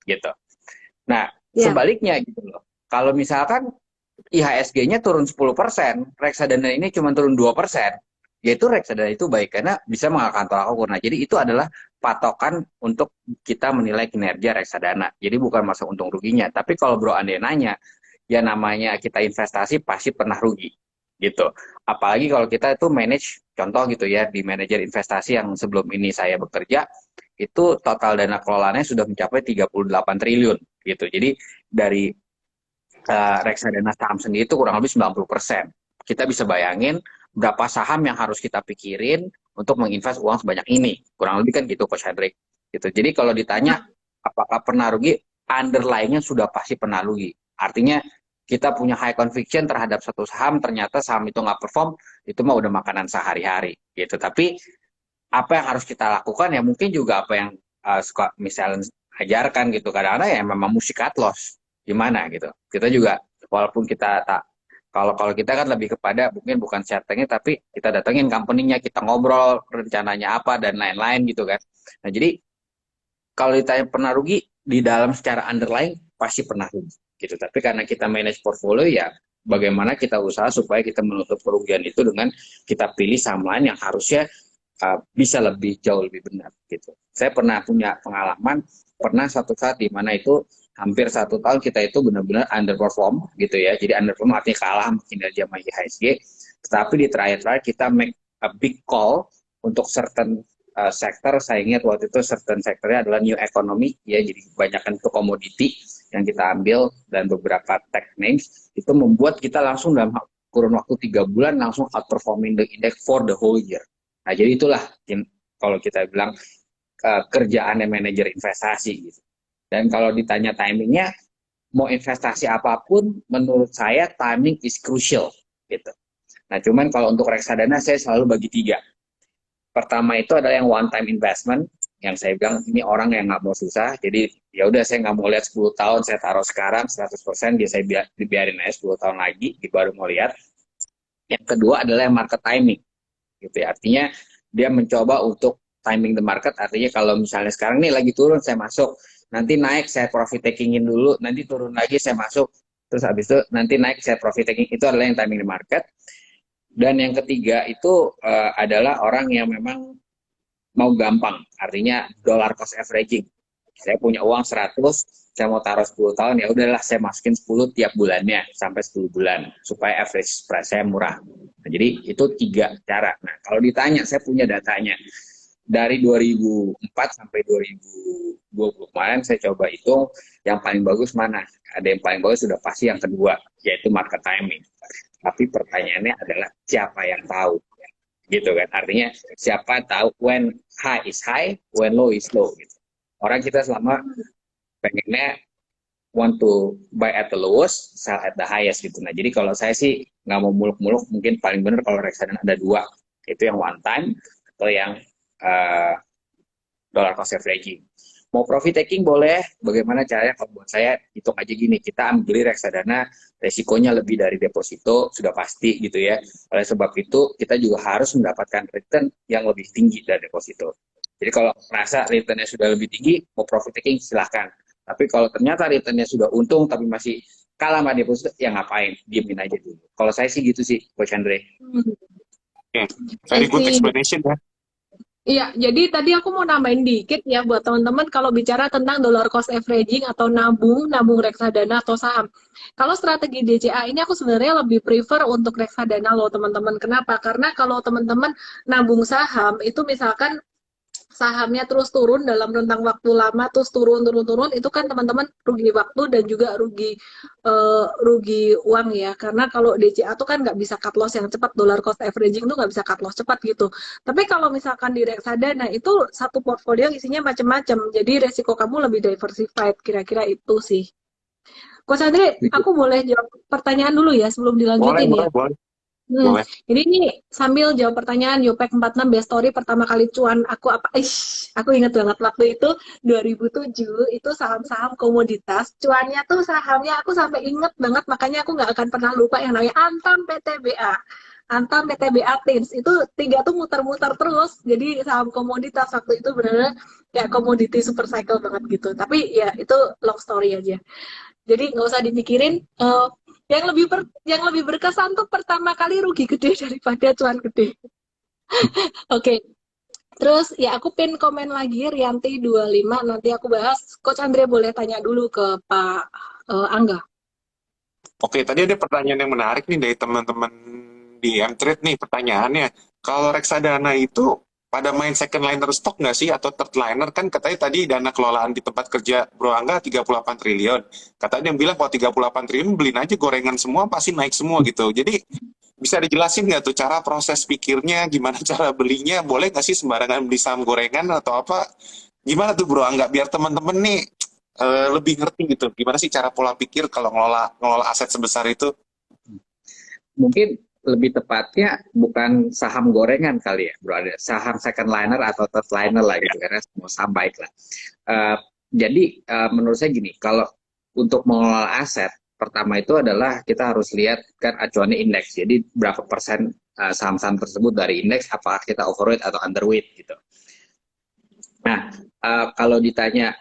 gitu. Nah, Ya, sebaliknya gitu loh. Kalau misalkan IHSG-nya turun 10%, reksadana ini cuma turun 2%, yaitu reksadana itu baik karena bisa mengalahkan tolak ukur. Nah, jadi itu adalah patokan untuk kita menilai kinerja reksadana. Jadi bukan masa untung ruginya. Tapi kalau Bro Ande nanya, ya namanya kita investasi pasti pernah rugi gitu. Apalagi kalau kita itu manage, contoh gitu ya, di manajer investasi yang sebelum ini saya bekerja, itu total dana kelolaannya sudah mencapai 38 triliun gitu. Jadi dari reksadana saham sendiri itu kurang lebih 90%. Kita bisa bayangin berapa saham yang harus kita pikirin untuk menginvest uang sebanyak ini. Kurang lebih kan gitu Coach Hendrik. Gitu. Jadi kalau ditanya apakah pernah rugi, underlying-nya sudah pasti pernah rugi. Artinya kita punya high conviction terhadap satu saham, ternyata saham itu nggak perform, itu mah udah makanan sehari-hari gitu. Tapi apa yang harus kita lakukan ya mungkin juga apa yang suka misalnya ajarkan gitu. Kadang-kadang ya memang musik cut loss gimana gitu. Kita juga walaupun kita tak kalau kalau kita kan lebih kepada mungkin bukan chattingnya tapi kita datengin company-nya, kita ngobrol rencananya apa dan lain-lain gitu kan. Nah, jadi kalau ditanya pernah rugi di dalam secara underlying pasti pernah rugi gitu. Tapi karena kita manage portfolio ya bagaimana kita usaha supaya kita menutup kerugian itu dengan kita pilih saham lain yang harusnya bisa lebih jauh lebih benar gitu. Saya pernah punya pengalaman, pernah satu saat di mana itu hampir 1 tahun kita itu benar-benar underperform gitu ya. Jadi underperform artinya kalah kinerja sama IHSG. Tetapi di terakhir-terakhir kita make a big call untuk certain sektor. Saya ingat waktu itu certain sektornya adalah new economy ya. Jadi kebanyakan itu komoditi yang kita ambil dan beberapa tech names itu membuat kita langsung dalam kurun waktu 3 bulan langsung outperforming the index for the whole year. Nah, jadi itulah kalau kita bilang kerjaannya manajer investasi gitu. Dan kalau ditanya timingnya, mau investasi apapun, menurut saya timing is crucial gitu. Nah, cuman kalau untuk reksadana saya selalu bagi tiga. Pertama itu adalah yang one time investment, yang saya bilang ini orang yang nggak mau susah, jadi ya udah saya nggak mau lihat 10 tahun, saya taruh sekarang 100%, dia saya dibiarin aja 10 tahun lagi, baru mau lihat. Yang kedua adalah yang market timing, gitu ya. Artinya dia mencoba untuk timing the market, artinya kalau misalnya sekarang nih lagi turun, saya masuk, nanti naik saya profit takingin dulu, nanti turun lagi saya masuk, terus habis itu nanti naik saya profit taking, itu adalah yang timing the market. Dan yang ketiga itu adalah orang yang memang mau gampang, artinya dollar cost averaging. Saya punya uang 100, saya mau taruh 10 tahun, ya udahlah saya masukin 10 tiap bulannya sampai 10 bulan supaya average price saya murah. Nah, jadi itu tiga cara. Nah, kalau ditanya saya punya datanya. Dari 2004 sampai 2020 kemarin saya coba hitung yang paling bagus mana. Ada yang paling bagus sudah pasti yang kedua, yaitu market timing. Tapi pertanyaannya adalah siapa yang tahu, gitu kan? Artinya siapa tahu when high is high, when low is low. Gitu. Orang kita selama pengennya want to buy at the lowest, sell at the highest gitu. Nah, jadi kalau saya sih nggak mau muluk-muluk, mungkin paling benar kalau reksadana ada dua, yaitu yang one time atau yang dollar cost averaging. Mau profit taking boleh, bagaimana caranya? Kalau buat saya hitung aja gini, kita ambil reksadana, resikonya lebih dari deposito, sudah pasti gitu ya. Oleh sebab itu, kita juga harus mendapatkan return yang lebih tinggi dari deposito. Jadi kalau merasa returnnya sudah lebih tinggi, mau profit taking silahkan. Tapi kalau ternyata returnnya sudah untung, tapi masih kalah sama deposito, ya ngapain? Diemin aja dulu. Kalau saya sih gitu sih, Coach Andre. Oke, very good explanation ya. Iya, jadi tadi aku mau nambahin dikit ya buat teman-teman kalau bicara tentang dollar cost averaging atau nabung reksadana atau saham. Kalau strategi DCA ini aku sebenarnya lebih prefer untuk reksadana loh teman-teman. Kenapa? Karena kalau teman-teman nabung saham itu misalkan sahamnya terus turun dalam rentang waktu lama, terus turun itu kan teman-teman rugi waktu dan juga rugi uang ya, karena kalau DCA tuh kan nggak bisa cut loss yang cepat, dollar cost averaging tuh nggak bisa cut loss cepat gitu. Tapi kalau misalkan di reksadana itu satu portfolio isinya macam-macam, jadi resiko kamu lebih diversified, kira-kira itu sih. Coach Andre, aku boleh jawab pertanyaan dulu ya sebelum dilanjutin ya? Boleh. Jadi ini sambil jawab pertanyaan Yopek 46 best story pertama kali cuan aku apa? Aku ingat banget waktu itu 2007 itu saham-saham komoditas cuannya tuh sahamnya aku sampai inget banget, makanya aku nggak akan pernah lupa yang namanya Antam PTBA. Antam PTBA Tins itu tiga tuh muter-muter terus, jadi saham komoditas waktu itu benar-benar kayak komoditi super cycle banget gitu. Tapi ya itu long story aja. Jadi nggak usah dipikirin. Yang lebih berkesan tuh pertama kali rugi gede daripada cuan gede. Oke. Terus ya aku pin komen lagi Rianti 25, nanti aku bahas. Coach Andre boleh tanya dulu ke Pak Angga. Oke, tadi ada pertanyaan yang menarik nih dari teman-teman di M-Trade nih pertanyaannya. Kalau reksadana itu pada main second liner stock nggak sih atau third liner? Kan katanya tadi dana kelolaan di tempat kerja Bro Angga 38 triliun. Katanya yang bilang kalau 38 triliun beliin aja gorengan semua pasti naik semua gitu. Jadi bisa dijelasin nggak tuh cara proses pikirnya, gimana cara belinya? Boleh nggak sih sembarangan beli saham gorengan atau apa? Gimana tuh Bro Angga biar teman-teman nih lebih ngerti gitu. Gimana sih cara pola pikir kalau ngelola aset sebesar itu? Mungkin lebih tepatnya bukan saham gorengan kali ya, bro. Ada saham second liner atau third liner lah gitu, karena semua saham baik lah. Jadi menurut saya gini, kalau untuk mengelola aset, pertama itu adalah kita harus lihat kan acuannya indeks. Jadi berapa persen saham-saham tersebut dari indeks, apakah kita overweight atau underweight gitu. Nah, kalau ditanya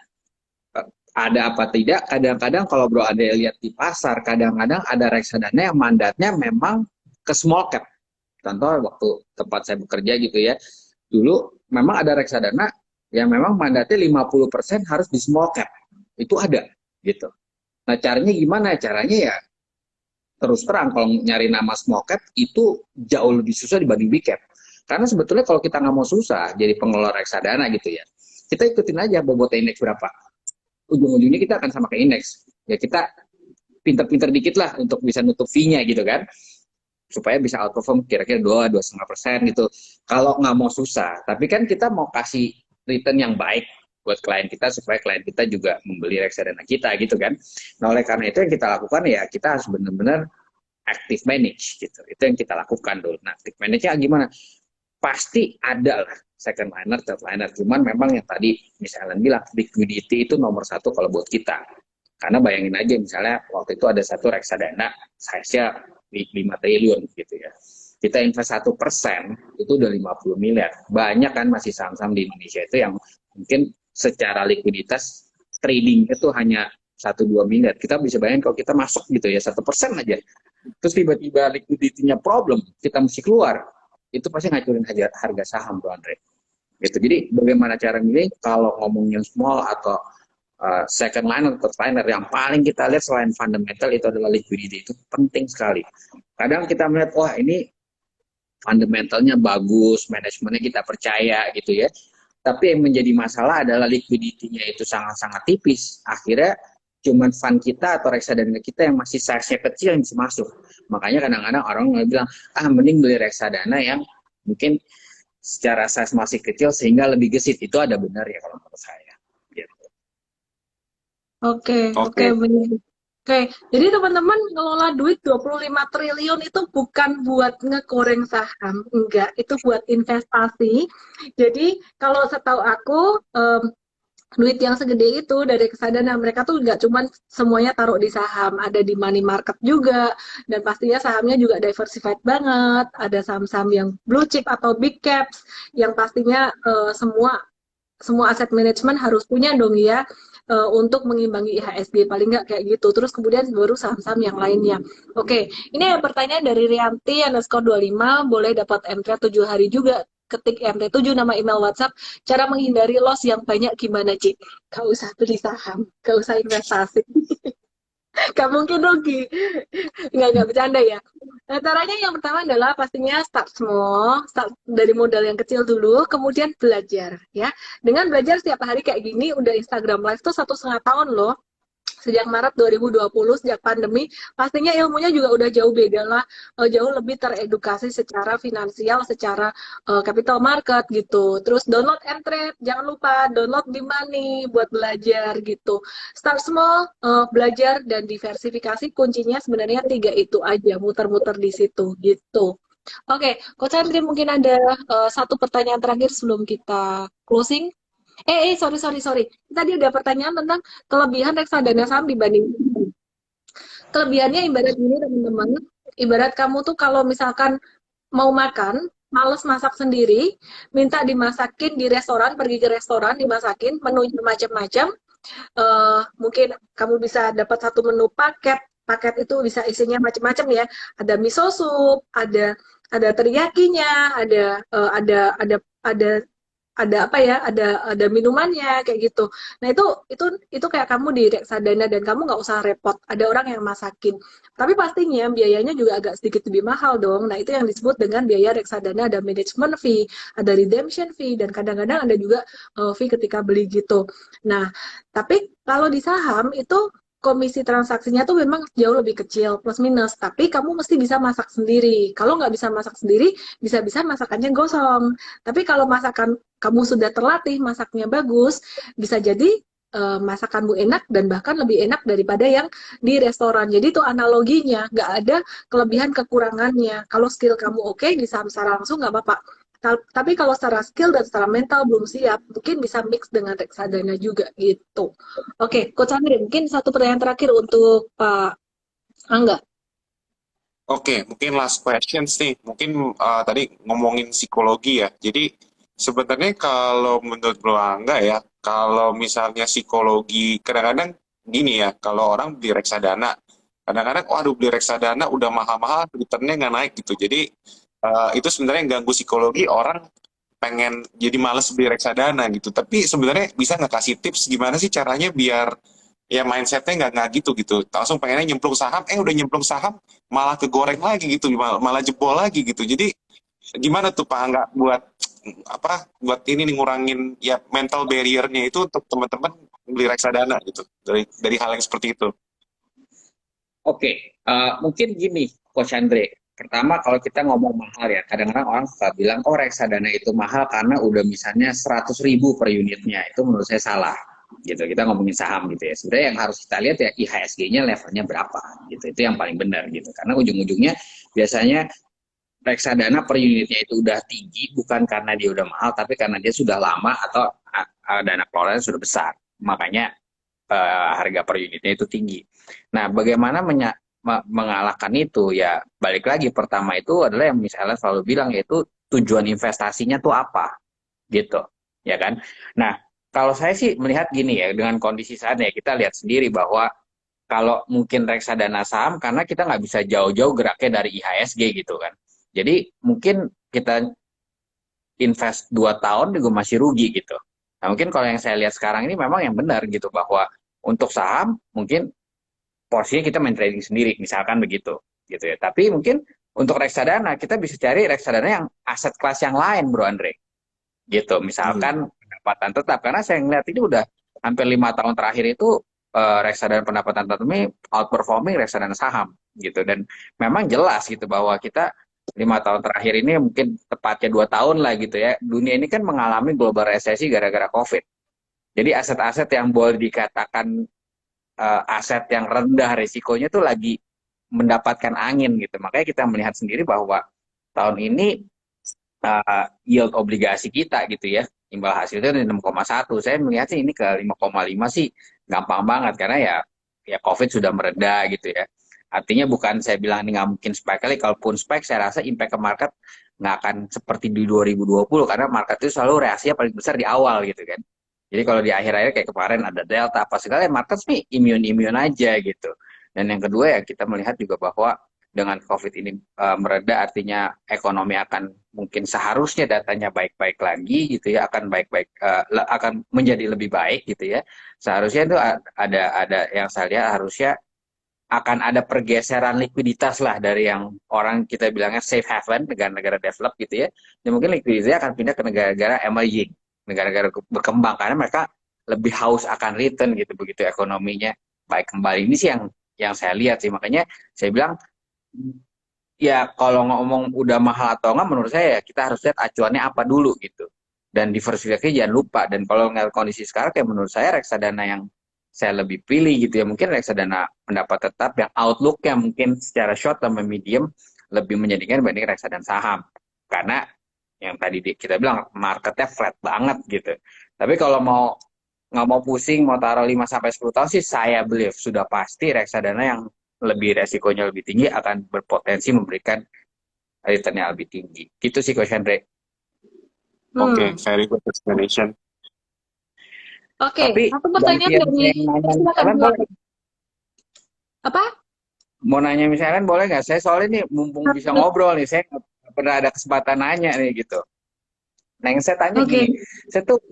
ada apa tidak, kadang-kadang kalau bro ada lihat di pasar, kadang-kadang ada reksadana yang mandatnya memang ke small cap. Contoh waktu tempat saya bekerja gitu ya, dulu memang ada reksadana yang memang mandatnya 50% harus di small cap. Itu ada gitu. Nah, caranya gimana? Caranya ya terus terang kalau nyari nama small cap itu jauh lebih susah dibanding big cap. Karena sebetulnya kalau kita nggak mau susah jadi pengelola reksadana gitu ya, kita ikutin aja bobot indeks berapa. Ujung-ujungnya kita akan sama ke indeks. Ya kita pinter-pinter dikit lah untuk bisa nutup fee-nya gitu kan. Supaya bisa outperform kira-kira 2-2,5% gitu. Kalau nggak mau susah, tapi kan kita mau kasih return yang baik, buat klien kita supaya klien kita juga membeli reksadana kita gitu kan. Nah oleh karena itu yang kita lakukan ya kita harus benar-benar active manage gitu. Itu yang kita lakukan dulu. Nah active manage-nya gimana? Pasti ada lah second liner, third liner. Cuman memang yang tadi misalnya bilang liquidity itu nomor satu kalau buat kita. Karena bayangin aja misalnya waktu itu ada satu reksadana size-nya 5 triliun gitu ya. Kita invest 1% itu udah 50 miliar. Banyak kan masih saham-saham di Indonesia itu yang mungkin secara likuiditas trading itu hanya 1-2 miliar. Kita bisa bayangin kalau kita masuk gitu ya 1% aja. Terus tiba-tiba liquidity-nya problem, kita mesti keluar. Itu pasti ngacurin harga saham, Bro Andre. Gitu. Jadi bagaimana cara milih kalau ngomongin small atau second liner atau third liner yang paling kita lihat selain fundamental itu adalah liquidity, itu penting sekali. Kadang kita melihat wah ini fundamentalnya bagus, manajemennya kita percaya gitu ya. Tapi yang menjadi masalah adalah liquidity-nya itu sangat-sangat tipis. Akhirnya cuman fund kita atau reksadana kita yang masih size-nya kecil yang bisa masuk. Makanya kadang-kadang orang bilang, mending beli reksadana yang mungkin secara size masih kecil sehingga lebih gesit. Itu ada benar ya kalau menurut saya. Gitu. Oke, benar. Oke, jadi teman-teman ngelola duit 25 triliun itu bukan buat ngegoreng saham, enggak, itu buat investasi. Jadi kalau setahu aku, duit yang segede itu dari reksadana mereka tuh nggak cuman semuanya taruh di saham, ada di money market juga, dan pastinya sahamnya juga diversified banget, ada saham-saham yang blue chip atau big caps, yang pastinya semua aset manajemen harus punya dong ya, untuk mengimbangi IHSG paling nggak kayak gitu. Terus kemudian baru saham-saham yang lainnya. Oke, ini ada pertanyaan dari Rianti underscore 25, boleh dapat MT 7 hari juga. Ketik MT7 nama email WhatsApp. Cara menghindari loss yang banyak gimana, Cik? Gak usah beli saham, gak usah investasi. Gak mungkin rugi. Nggak bercanda ya. Nah, caranya yang pertama adalah pastinya start small, start dari modal yang kecil dulu, kemudian belajar ya. Dengan belajar setiap hari kayak gini, udah Instagram Live tuh 1,5 tahun loh. Sejak Maret 2020, sejak pandemi, pastinya ilmunya juga udah jauh beda lah, jauh lebih teredukasi secara finansial, secara capital market gitu. Terus download Mtrade, jangan lupa download Bimani buat belajar gitu. Start small, belajar dan diversifikasi, kuncinya sebenarnya 3 itu aja, muter-muter di situ gitu. Oke, Coach Andri mungkin ada satu pertanyaan terakhir sebelum kita closing. Sorry. Tadi ada pertanyaan tentang kelebihan reksadana saham dibanding. Kelebihannya ibarat gini teman-teman, ibarat kamu tuh kalau misalkan mau makan, males masak sendiri, minta dimasakin di restoran, pergi ke restoran, dimasakin, menunya macam-macam, mungkin kamu bisa dapat satu menu paket itu bisa isinya macam-macam ya, ada miso soup, ada teriyakinya, ada apa ya, ada minumannya kayak gitu. Nah itu kayak kamu di reksadana dan kamu nggak usah repot, ada orang yang masakin. Tapi pastinya biayanya juga agak sedikit lebih mahal dong. Nah itu yang disebut dengan biaya reksadana, ada management fee, ada redemption fee, dan kadang-kadang ada juga fee ketika beli gitu. Nah tapi kalau di saham itu komisi transaksinya tuh memang jauh lebih kecil, plus minus. Tapi kamu mesti bisa masak sendiri. Kalau nggak bisa masak sendiri, bisa-bisa masakannya gosong. Tapi kalau masakan kamu sudah terlatih, masaknya bagus, bisa jadi masakanmu enak dan bahkan lebih enak daripada yang di restoran. Jadi itu analoginya, nggak ada kelebihan kekurangannya. Kalau skill kamu oke, di saham secara langsung nggak apa-apa. Tapi kalau secara skill dan secara mental belum siap, mungkin bisa mix dengan reksadana juga gitu. Oke, Coach Andri, mungkin satu pertanyaan terakhir untuk Pak Angga. Oke, mungkin last questions nih. Mungkin tadi ngomongin psikologi ya. Jadi sebenarnya kalau menurut Bro Angga ya, kalau misalnya psikologi kadang-kadang gini ya, kalau orang beli reksadana, kadang-kadang waduh beli reksadana udah mahal-mahal, returnnya nggak naik gitu. Jadi itu sebenarnya ganggu psikologi orang pengen jadi males beli reksadana gitu. Tapi sebenarnya bisa nggak kasih tips gimana sih caranya biar ya mindsetnya nggak gitu, langsung pengennya nyemplung saham, udah nyemplung saham malah kegoreng lagi gitu, malah jebol lagi gitu. Jadi gimana tuh Pak Angga buat ini nih, ngurangin ya mental barrier-nya itu untuk teman-teman beli reksadana gitu dari hal yang seperti itu. Oke, mungkin gini, Coach Andre. Pertama, kalau kita ngomong mahal ya, kadang-kadang orang suka bilang, oh reksadana itu mahal karena udah misalnya 100.000 per unitnya. Itu menurut saya salah. Gitu. Kita ngomongin saham gitu ya. Sebenarnya yang harus kita lihat ya IHSG-nya levelnya berapa. Gitu. Itu yang paling benar gitu. Karena ujung-ujungnya biasanya reksadana per unitnya itu udah tinggi, bukan karena dia udah mahal, tapi karena dia sudah lama atau dana kelolanya sudah besar. Makanya harga per unitnya itu tinggi. Nah, bagaimana mengalahkan itu ya balik lagi pertama itu adalah yang misalnya selalu bilang yaitu tujuan investasinya tuh apa gitu ya kan. Nah kalau saya sih melihat gini ya dengan kondisi saat ini kita lihat sendiri bahwa kalau mungkin reksadana saham karena kita nggak bisa jauh-jauh geraknya dari IHSG gitu kan, jadi mungkin kita invest 2 tahun juga masih rugi gitu. Nah mungkin kalau yang saya lihat sekarang ini memang yang benar gitu bahwa untuk saham mungkin porsinya kita main trading sendiri, misalkan begitu, gitu ya. Tapi mungkin untuk reksadana kita bisa cari reksadana yang aset kelas yang lain, Bro Andre, gitu. Misalkan pendapatan tetap, karena saya ngeliat ini udah hampir 5 tahun terakhir itu reksadana pendapatan tetap ini outperforming reksadana saham, gitu. Dan memang jelas gitu bahwa kita 5 tahun terakhir ini mungkin tepatnya 2 tahun lah gitu ya. Dunia ini kan mengalami global resesi gara-gara COVID. Jadi aset-aset yang boleh dikatakan aset yang rendah risikonya tuh lagi mendapatkan angin gitu. Makanya kita melihat sendiri bahwa tahun ini yield obligasi kita gitu ya, imbal hasilnya di 6,1. Saya melihat sih ini ke 5,5 sih gampang banget karena ya COVID sudah mereda gitu ya. Artinya bukan saya bilang ini nggak mungkin spike kali, kalaupun spike saya rasa impact ke market nggak akan seperti di 2020 karena market itu selalu reaksinya paling besar di awal gitu kan. Jadi kalau di akhir-akhir kayak kemarin ada delta apa segala, market sih immune aja gitu. Dan yang kedua ya kita melihat juga bahwa dengan COVID ini mereda artinya ekonomi akan mungkin seharusnya datanya baik-baik lagi gitu ya, akan baik-baik akan menjadi lebih baik gitu ya. Seharusnya itu ada yang saya lihat harusnya akan ada pergeseran likuiditas lah dari yang orang kita bilangnya safe haven, negara-negara develop gitu ya. Dan mungkin likuiditasnya akan pindah ke negara-negara emerging, negara-negara berkembang karena mereka lebih haus akan return gitu begitu ekonominya baik kembali. Ini sih yang saya lihat sih. Makanya saya bilang ya kalau ngomong udah mahal atau enggak menurut saya ya kita harus lihat acuannya apa dulu gitu. Dan diversifikasi jangan lupa. Dan kalau ngeliat kondisi sekarang kayak menurut saya reksadana yang saya lebih pilih gitu ya, mungkin reksadana pendapat tetap yang outlook-nya mungkin secara short sama medium lebih menjadikan dibanding reksadana saham. Karena yang tadi kita bilang marketnya flat banget gitu. Tapi kalau nggak mau pusing, mau taruh 5-10 tahun sih saya believe sudah pasti reksadana yang lebih resikonya lebih tinggi akan berpotensi memberikan return yang lebih tinggi. Gitu sih Coach Andre. Oke, very good explanation. Oke, Tapi satu pertanyaan gantian dari saya nanya silakan misalkan boleh. apa? Mau nanya misalkan boleh nggak? Saya soalnya nih mumpung bisa ngobrol nih, saya nggak pernah ada kesempatan nanya nih gitu. Nah yang saya tanya Oke. gini, saya tuh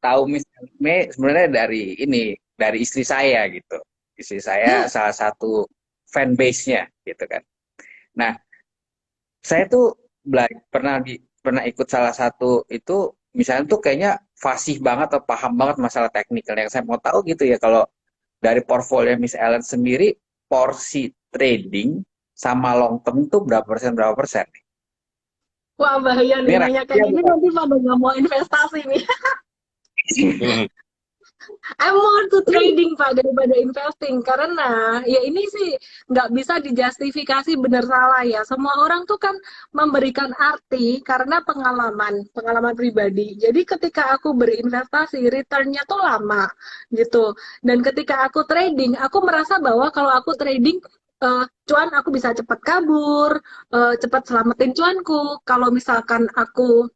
tahu misalnya sebenarnya dari istri saya gitu. Istri saya salah satu fanbase-nya gitu kan. Nah, saya tuh pernah ikut salah satu itu misalnya tuh kayaknya fasih banget atau paham banget masalah teknikal. Yang saya mau tahu gitu ya kalau dari portfolio Miss Ellen sendiri porsi trading sama long term tuh berapa persen nih? Wah, bahaya Ini nih nanya kayak rahasia gini bukan? nanti pada nggak mau investasi nih. I'm more to trading Pak daripada investing karena ya ini sih nggak bisa dijustifikasi benar salah ya. Semua orang tuh kan memberikan arti karena pengalaman pribadi. Jadi ketika aku berinvestasi, returnnya tuh lama gitu. Dan ketika aku trading, aku merasa bahwa kalau aku trading cuan aku bisa cepat kabur, cepat selamatin cuanku. Kalau misalkan aku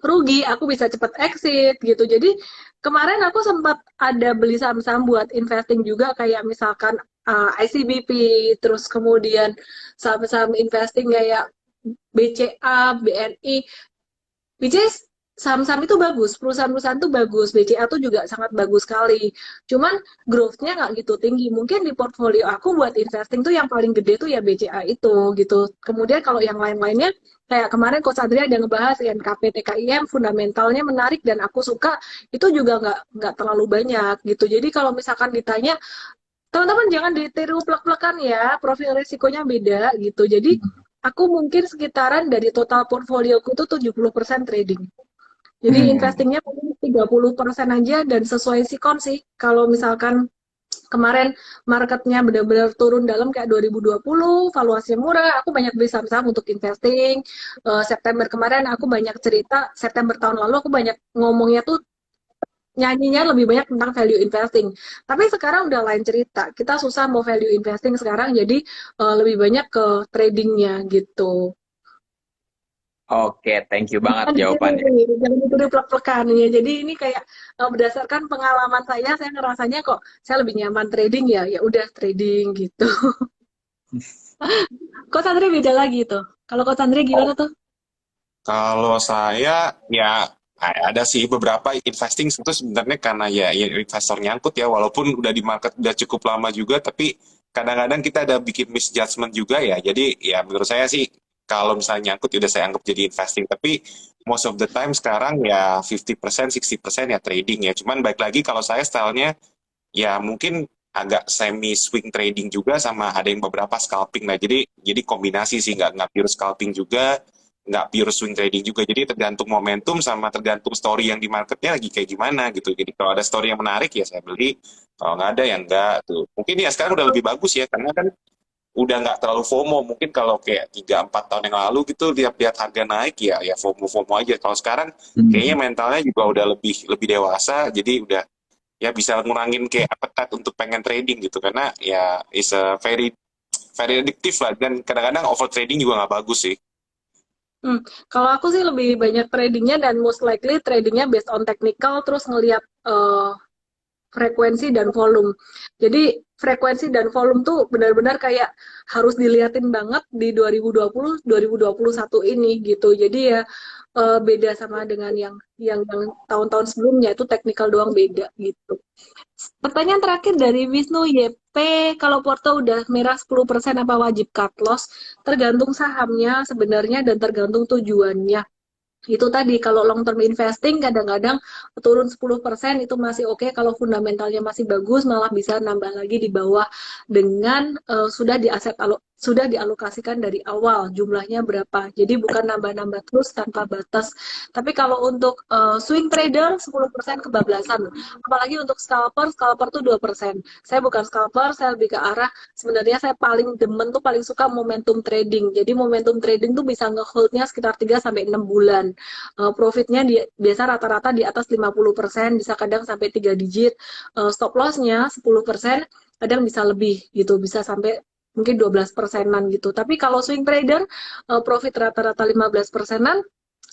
rugi, aku bisa cepat exit gitu. Jadi kemarin aku sempat ada beli saham-saham buat investing juga kayak misalkan ICBP, terus kemudian saham-saham investing kayak BCA, BNI, which is saham-saham itu bagus, perusahaan-perusahaan itu bagus, BCA tuh juga sangat bagus sekali. Cuman growth-nya nggak gitu tinggi. Mungkin di portfolio aku buat investing tuh yang paling gede tuh ya BCA itu gitu. Kemudian kalau yang lain-lainnya kayak kemarin Coach Adria ada ngebahas NKP TKIM fundamentalnya menarik dan aku suka itu juga nggak terlalu banyak gitu. Jadi kalau misalkan ditanya teman-teman jangan ditiru plek-plekan ya, profil risikonya beda gitu. Jadi aku mungkin sekitaran dari total portfolioku itu 70% trading. Jadi Hmm. investingnya paling 30% aja dan sesuai sikon sih. Kalau misalkan kemarin marketnya benar-benar turun dalam kayak 2020, valuasinya murah, aku banyak beli saham-saham untuk investing. September kemarin aku banyak cerita, September tahun lalu aku banyak ngomongnya tuh nyanyinya lebih banyak tentang value investing. Tapi sekarang udah lain cerita. Kita susah mau value investing sekarang, jadi lebih banyak ke tradingnya gitu. Oke, thank you banget Jangan ditiru, jawabannya. jangan ditiru plek-plekan ya. Jadi ini kayak berdasarkan pengalaman saya ngerasanya kok saya lebih nyaman trading ya. Ya udah trading gitu. Kok Sandri beda lagi tuh. Kalau Kok Sandri gimana tuh? Kalau saya ya ada sih beberapa investing itu sebenarnya karena ya investor nyangkut ya walaupun udah di market udah cukup lama juga tapi kadang-kadang kita ada bikin misjudgment juga ya. Jadi ya menurut saya sih kalau misalnya nyangkut ya udah saya anggap jadi investing tapi most of the time sekarang ya 50% 60% ya trading ya. Cuman baik lagi kalau saya stylenya ya mungkin agak semi swing trading juga sama ada yang beberapa scalping lah jadi kombinasi sih nggak pure scalping juga nggak pure swing trading juga jadi tergantung momentum sama tergantung story yang di marketnya lagi kayak gimana gitu jadi kalau ada story yang menarik ya saya beli kalau nggak ada ya nggak tuh mungkin ya sekarang udah lebih bagus ya karena kan udah nggak terlalu FOMO mungkin kalau kayak 3 4 tahun yang lalu gitu lihat-lihat harga naik ya FOMO aja kalau sekarang kayaknya Hmm. mentalnya juga udah lebih lebih dewasa jadi udah ya bisa ngurangin kayak appetite untuk pengen trading gitu karena ya is a very very addictive lah dan kadang-kadang over trading juga nggak bagus sih. Hmm, kalau aku sih lebih banyak tradingnya dan most likely tradingnya based on technical terus ngelihat frekuensi dan volume. Jadi frekuensi dan volume tuh benar-benar kayak harus diliatin banget di 2020 2021 ini gitu. Jadi ya beda sama dengan yang tahun-tahun sebelumnya itu technical doang beda gitu. Pertanyaan terakhir dari Wisnu YP, kalau Porto udah merah 10% apa wajib cut loss? Tergantung sahamnya sebenarnya dan tergantung tujuannya. Itu tadi kalau long term investing kadang-kadang turun 10% itu masih oke kalau fundamentalnya masih bagus malah bisa nambah lagi di bawah dengan sudah dialokasikan dari awal jumlahnya berapa. Jadi bukan nambah-nambah terus tanpa batas. Tapi kalau untuk swing trader 10% kebablasan. Apalagi untuk scalper, scalper tuh 2%. Saya bukan scalper, saya lebih ke arah sebenarnya saya paling demen tuh paling suka momentum trading. Jadi momentum trading tuh bisa ngeholdnya sekitar 3 sampai 6 bulan. Profitnya biasa rata-rata di atas 50%, bisa kadang sampai 3 digit. Stop loss-nya 10%, kadang bisa lebih gitu, bisa sampai mungkin 12 persenan gitu. Tapi kalau swing trader, profit rata-rata 15 persenan,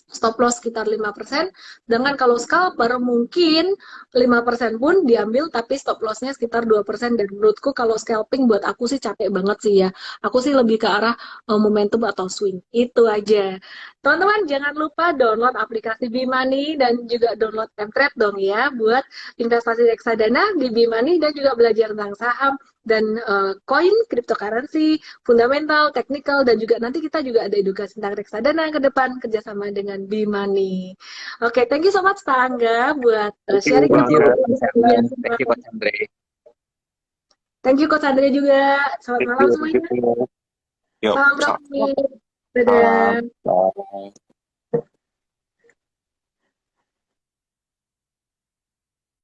stop loss sekitar 5%, dengan kalau scalper mungkin 5% pun diambil tapi stop lossnya sekitar 2%. Dan menurutku kalau scalping buat aku sih capek banget sih ya. Aku sih lebih ke arah momentum atau swing. Itu aja. Teman-teman jangan lupa download aplikasi Bimani dan juga download Mtrade dong ya buat investasi reksadana di Bimani dan juga belajar tentang saham dan koin, cryptocurrency, fundamental, technical, dan juga nanti kita juga ada edukasi tentang reksadana ke depan kerjasama dengan Bimani. Oke, thank you so much Tangga buat Thank you sharing Thank you, banget. Miss informasinya. Ellen. Thank you, Coach Andre. Thank you Coach Andrea juga. Selamat Thank malam you. semuanya. Yuk, Salam salam. profit. Dadah. Bye.